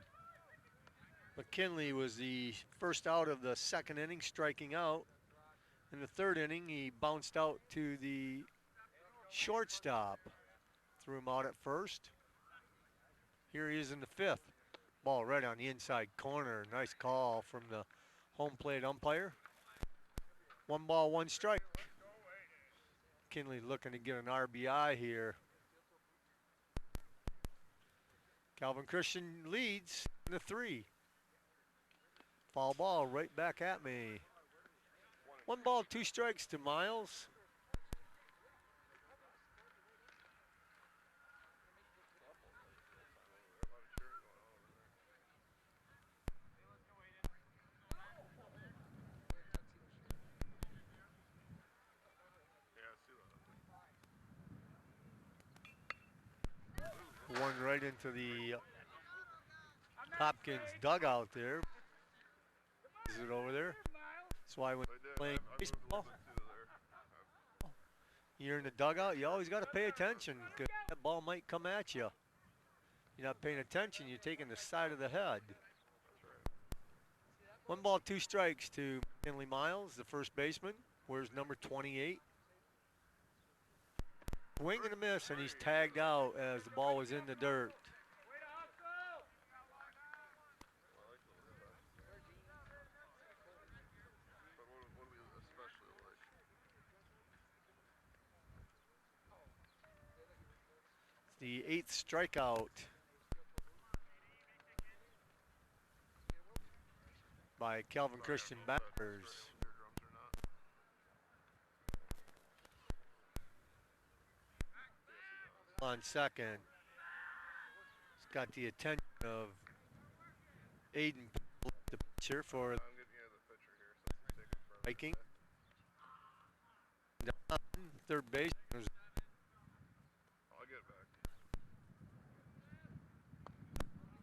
Speaker 1: McKinley was the first out of the second inning, striking out. In the third inning, he bounced out to the shortstop. Threw him out at first. Here he is in the 5th. Ball right on the inside corner. Nice call from the home plate umpire. 1 ball, 1 strike. McKinley looking to get an RBI here. Calvin Christian leads in the 3. Foul ball right back at me. 1 ball, 2 strikes to Miles. one right into the Hopkins dugout there. Is it over there? That's why when playing baseball, you're in the dugout, you always got to pay attention because that ball might come at you. You're not paying attention, you're taking the side of the head. 1 ball, 2 strikes to McKinley Miles, the first baseman. Where's number 28? Swing and a miss, and he's tagged out as the ball was in the dirt. It's the 8th strikeout by Calvin Christian batters. On second. He's got the attention of Aiden, the pitcher for Viking. Third base.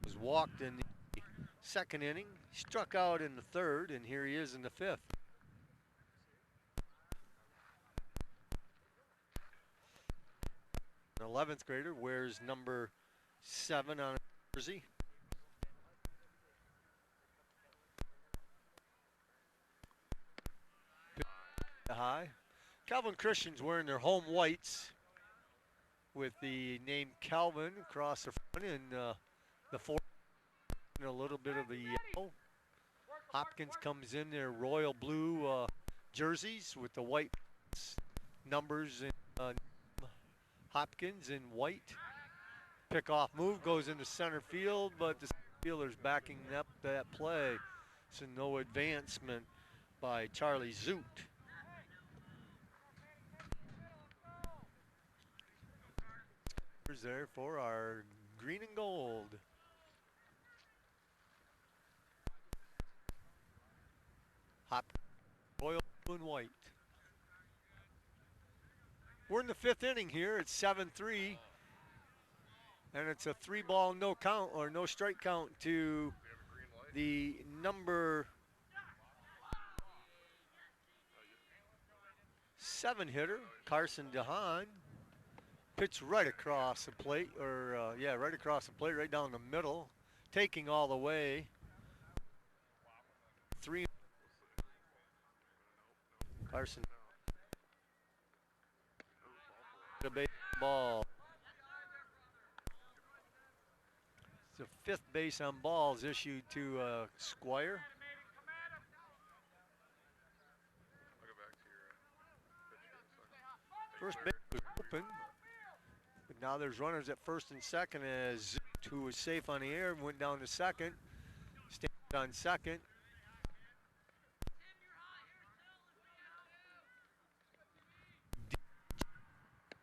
Speaker 1: Was walked in the second inning, struck out in the third, and here he is in the 5th. An 11th grader wears number 7 on his jersey. High. Calvin Christian's wearing their home whites with the name Calvin across the front and the 4 and a little bit of the yellow. Hopkins comes in their royal blue jerseys with the white numbers and Hopkins in white. Pickoff move goes into center field, but the fielder's backing up that play. So no advancement by Charlie Zoot. There for our green and gold. Hopkins, royal blue and white. We're in the 5th inning here. It's 7-3. And it's a 3-ball no count or no strike count to the number 7 hitter, Carson DeHaan. Pitch right across the plate, or right across the plate, right down the middle, taking all the way. 3. Carson. The baseball. The 5th base on balls issued to Squire. First base was open, but now there's runners at first and second as Zoot, who was safe on the air, went down to second. Stands on second.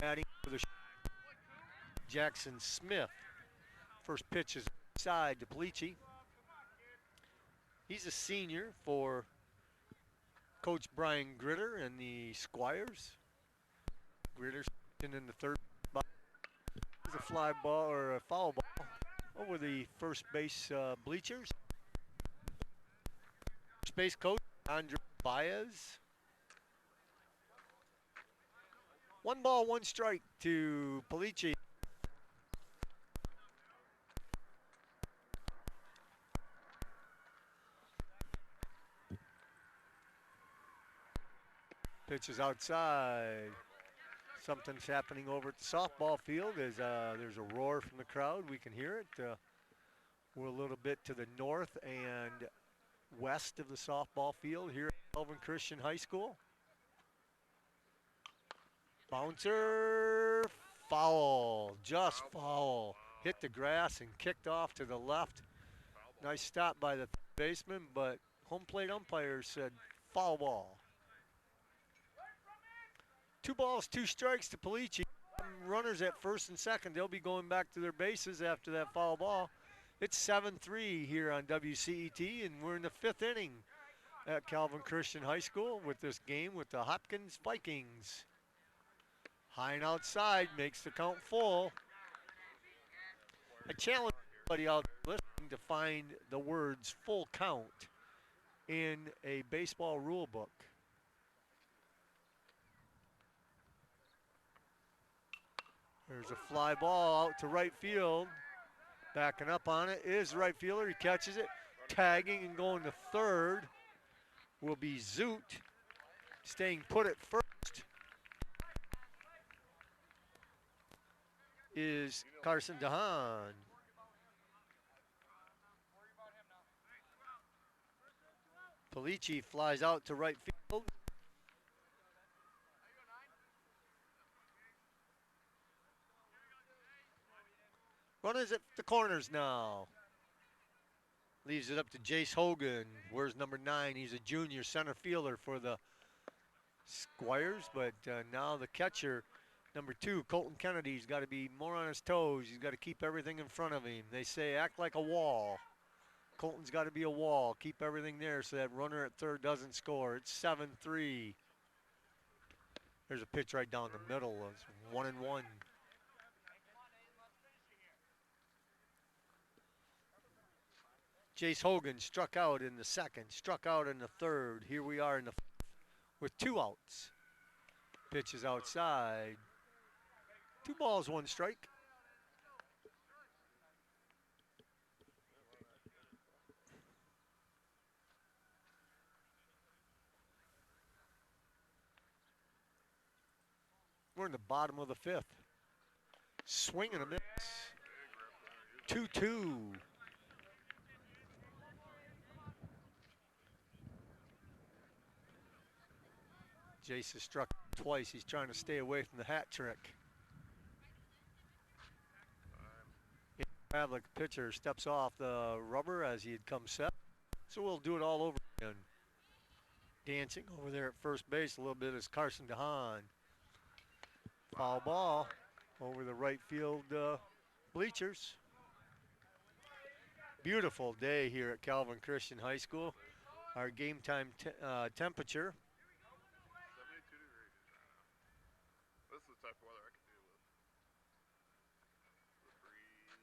Speaker 1: Adding to the Jackson Smith. First pitch is inside to Polici. He's a senior for Coach Brian Gritter and the Squires. Gritter in the 3rd spot. It's a fly ball or a foul ball over the first base bleachers. First base coach Andre Baez. 1 ball, 1 strike to Polici. Pitch is outside. Something's happening over at the softball field as there's a roar from the crowd. We can hear it. We're a little bit to the north and west of the softball field here at Calvin Christian High School. Bouncer, foul, just foul. Hit the grass and kicked off to the left. Nice stop by the baseman, but home plate umpire said foul ball. 2 balls, 2 strikes to Polici. Runners at first and second. They'll be going back to their bases after that foul ball. It's 7-3 here on WCET, and we're in the 5th inning at Calvin Christian High School with this game with the Hopkins Vikings. High and outside makes the count full. I challenge everybody out there listening to find the words full count in a baseball rule book. There's a fly ball out to right field. Backing up on it is the right fielder. He catches it. Tagging and going to third will be Zoot. Staying put at first is Carson DeHaan. Polici flies out to right field. Runners at the corners now. Leaves it up to Jace Hogan. Where's number 9? He's a junior center fielder for the Squires, but now the catcher, number 2, Colton Kennedy's got to be more on his toes. He's got to keep everything in front of him. They say act like a wall. Colton's got to be a wall. Keep everything there so that runner at third doesn't score. It's 7-3. There's a pitch right down the middle. It's 1-1. Jace Hogan struck out in the second, struck out in the third. Here we are in the with 2 outs. Pitch is outside. 2 balls, 1 strike. We're in the bottom of the 5th. Swing and a miss. 2-2. Jace has struck twice. He's trying to stay away from the hat trick. Pavlik, pitcher, steps off the rubber as he had come set. So we'll do it all over again. Dancing over there at first base a little bit is Carson DeHaan. Foul ball over the right field bleachers. Beautiful day here at Calvin Christian High School. Our game time temperature.
Speaker 4: 72 degrees. This is the type of weather I can deal with. The breeze.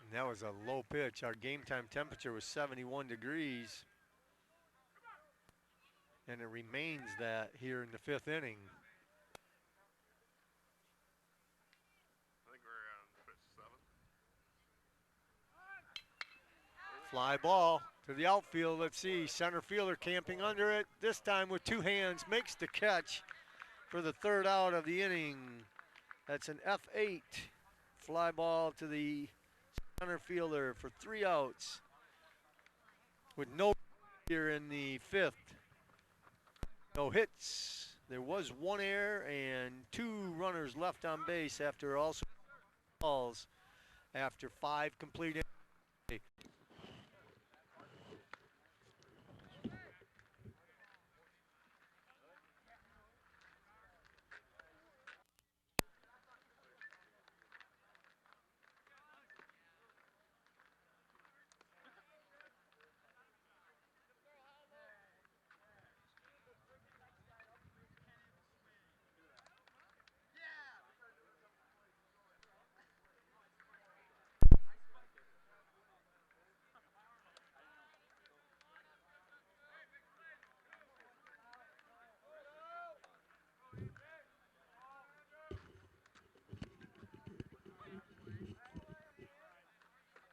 Speaker 1: And that was a low pitch. Our game time temperature was 71 degrees. And it remains that here in the 5th inning.
Speaker 4: I think we're on pitch 7.
Speaker 1: Fly ball to the outfield. Let's see, center fielder camping under it. This time with 2 hands, makes the catch for the 3rd out of the inning. That's an F8. Fly ball to the center fielder for 3 outs. With no here in the 5th. No hits. There was 1 error and 2 runners left on base after also balls after 5 completed.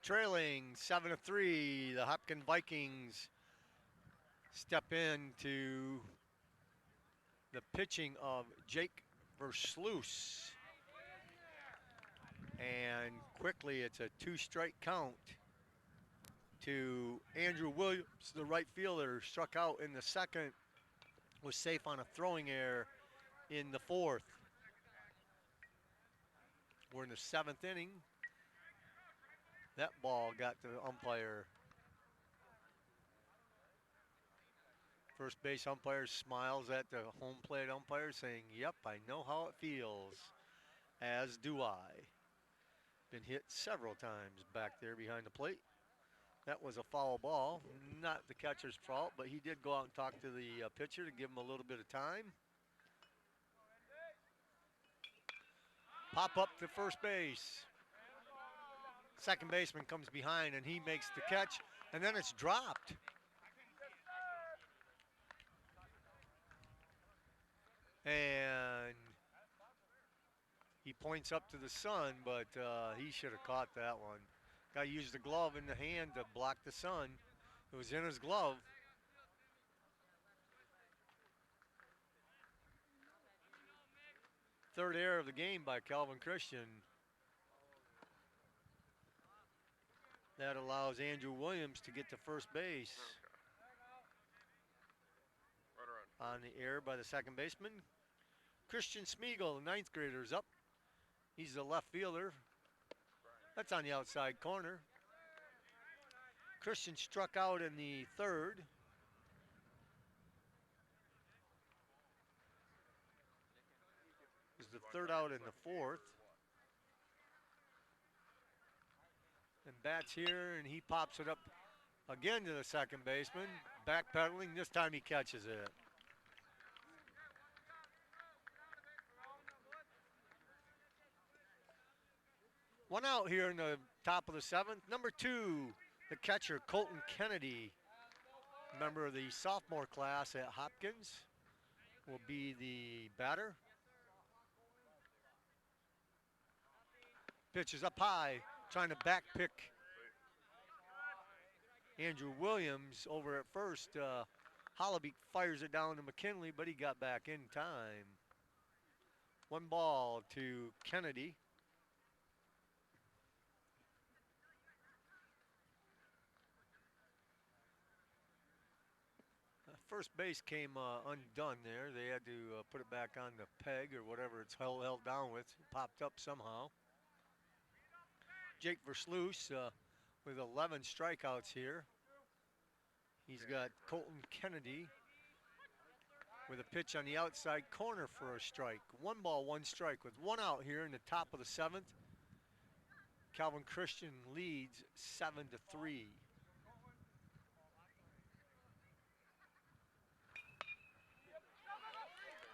Speaker 1: Trailing 7-3, the Hopkins Vikings step into the pitching of Jake Versluis. And quickly it's a 2-strike count to Andrew Williams, the right fielder, struck out in the 2nd, was safe on a throwing error in the 4th. We're in the 7th inning. That ball got to the umpire. First base umpire smiles at the home plate umpire saying, yep, I know how it feels, as do I. Been hit several times back there behind the plate. That was a foul ball, not the catcher's fault, but he did go out and talk to the pitcher to give him a little bit of time. Pop up to first base. Second baseman comes behind and he makes the catch, and then it's dropped. And he points up to the sun, but he should have caught that one. Guy used the glove in the hand to block the sun. It was in his glove. Third error of the game by Calvin Christian. That allows Andrew Williams to get to first base.
Speaker 4: Right around.
Speaker 1: On the error by the second baseman. Christian Smeagol, the ninth grader, is up. He's the left fielder. That's on the outside corner. Christian struck out in the third. Is the third out in the fourth. And bats here, and he pops it up again to the second baseman. Backpedaling, this time he catches it. One out here in the top of the seventh. Number 2, the catcher, Colton Kennedy, member of the sophomore class at Hopkins, will be the batter. Pitch is up high, trying to back pick Andrew Williams over at first. Hollabeek fires it down to McKinley, but he got back in time. 1 ball to Kennedy. First base came undone there. They had to put it back on the peg or whatever it's held down with. It popped up somehow. Jake Versluis with 11 strikeouts here. He's got Colton Kennedy with a pitch on the outside corner for a strike. 1 ball, 1 strike with 1 out here in the top of the 7th. Calvin Christian leads 7-3.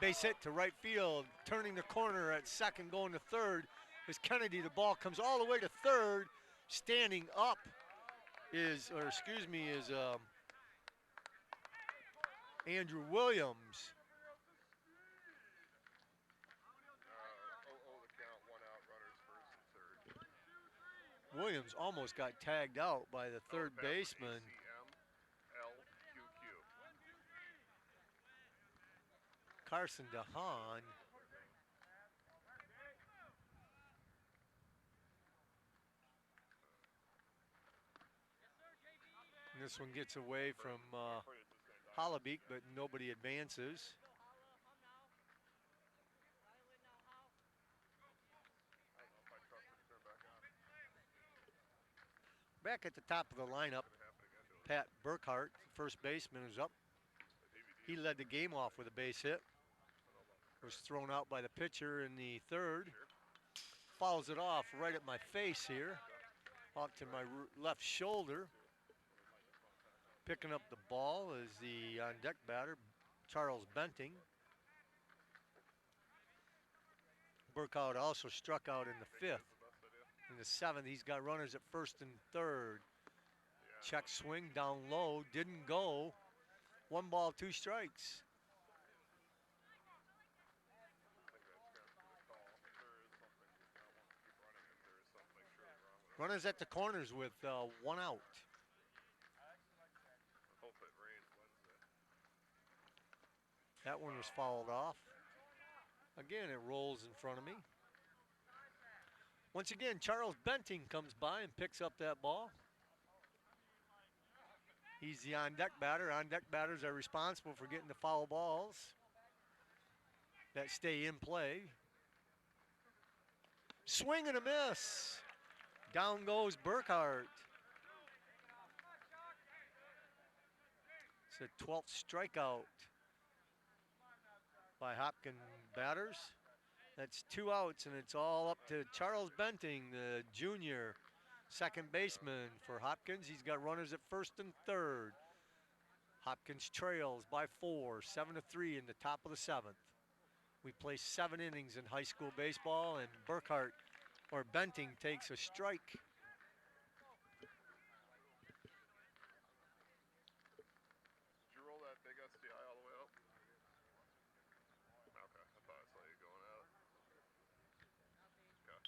Speaker 1: Base hit to right field, turning the corner at second, going to third is Kennedy. The ball comes all the way to third. Standing up is Andrew Williams.
Speaker 4: The count, 1 out, runners first and third.
Speaker 1: Williams almost got tagged out by the third baseman.
Speaker 4: ACM-LQQ.
Speaker 1: Carson DeHaan. And this one gets away from Hollabeek, but nobody advances. Back at the top of the lineup, Pat Burkhart, first baseman, is up. He led the game off with a base hit. Was thrown out by the pitcher in the third. Fouls it off right at my face here. Off to my left shoulder. Picking up the ball is the on-deck batter, Charles Benting. Burkhart also struck out in the 5th. In the 7th, he's got runners at first and third. Check swing down low, didn't go. 1 ball, 2 strikes. Runners at the corners with 1 out. That one was fouled off. Again, it rolls in front of me. Once again, Charles Benting comes by and picks up that ball. He's the on-deck batter. On-deck batters are responsible for getting the foul balls that stay in play. Swing and a miss. Down goes Burkhart. It's the 12th strikeout by Hopkins batters. That's 2 outs, and it's all up to Charles Benting, the junior second baseman for Hopkins. He's got runners at first and third. Hopkins trails by 4, 7-3 in the top of the 7th. We play 7 innings in high school baseball, and Burkhart or Benting takes a strike.
Speaker 4: Did you roll that big STI all the way up? Okay, I thought I saw you going out. Okay.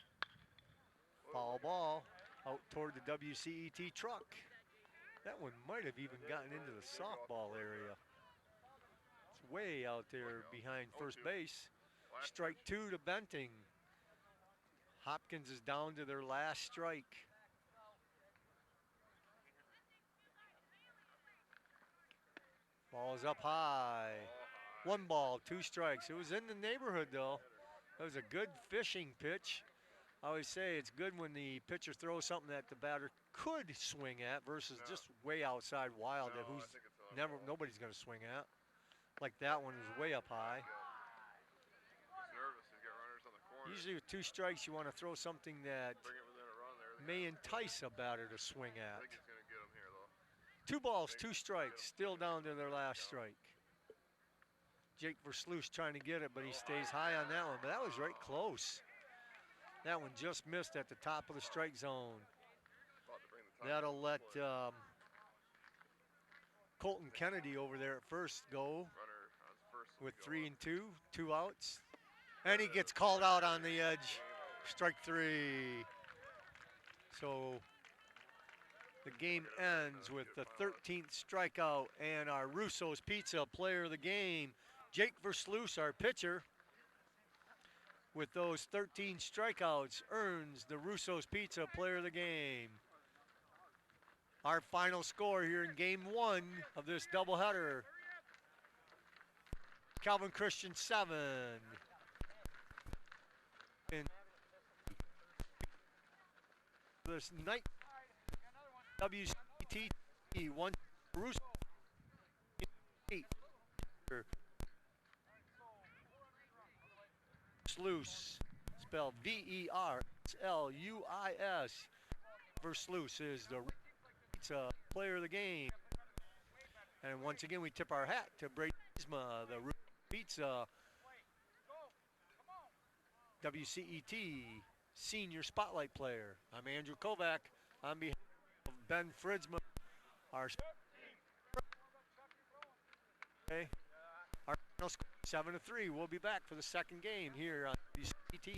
Speaker 1: Foul ball out toward the WCET truck. That one might have even gotten into the softball area. It's way out there behind first base. Strike 2 to Benting. Hopkins is down to their last strike. Ball is up high. 1 ball, 2 strikes. It was in the neighborhood though. That was a good fishing pitch. I always say it's good when the pitcher throws something that the batter could swing at versus just way outside wild that nobody's gonna swing at. Like that one was way up high.
Speaker 4: He's nervous. He's got runners on the corner.
Speaker 1: Usually with 2 strikes, you want to throw something that
Speaker 4: Bring it within a run there.
Speaker 1: may entice a batter to swing
Speaker 4: I
Speaker 1: at.
Speaker 4: think he's gonna get him here though.
Speaker 1: 2 balls, 2 strikes, still down to their last strike. Jake Versluis trying to get it, but he stays high on that one. But that was right close. That one just missed at the top of the strike zone.
Speaker 4: About to bring the time
Speaker 1: That'll let
Speaker 4: play.
Speaker 1: Colton Kennedy over there at first go
Speaker 4: Runner on first
Speaker 1: with
Speaker 4: go
Speaker 1: 3
Speaker 4: up.
Speaker 1: and 2, 2 outs. And he gets called out on the edge. Strike 3. So the game ends with the 13th strikeout and our Russo's Pizza player of the game, Jake Versluis, our pitcher, with those 13 strikeouts, earns the Russo's Pizza player of the game. Our final score here in game 1 of this doubleheader. Calvin Christian 7. And this night WCT 1 Russo 8. Versluis, spelled Versluis. Versluis is the pizza player of the game. And once again, we tip our hat to Brady Isma, the Pizza WCET Senior Spotlight player. I'm Andrew Kovac on behalf of Ben Fridsman, our final score 7-3. We'll be back for the second game here on WCET.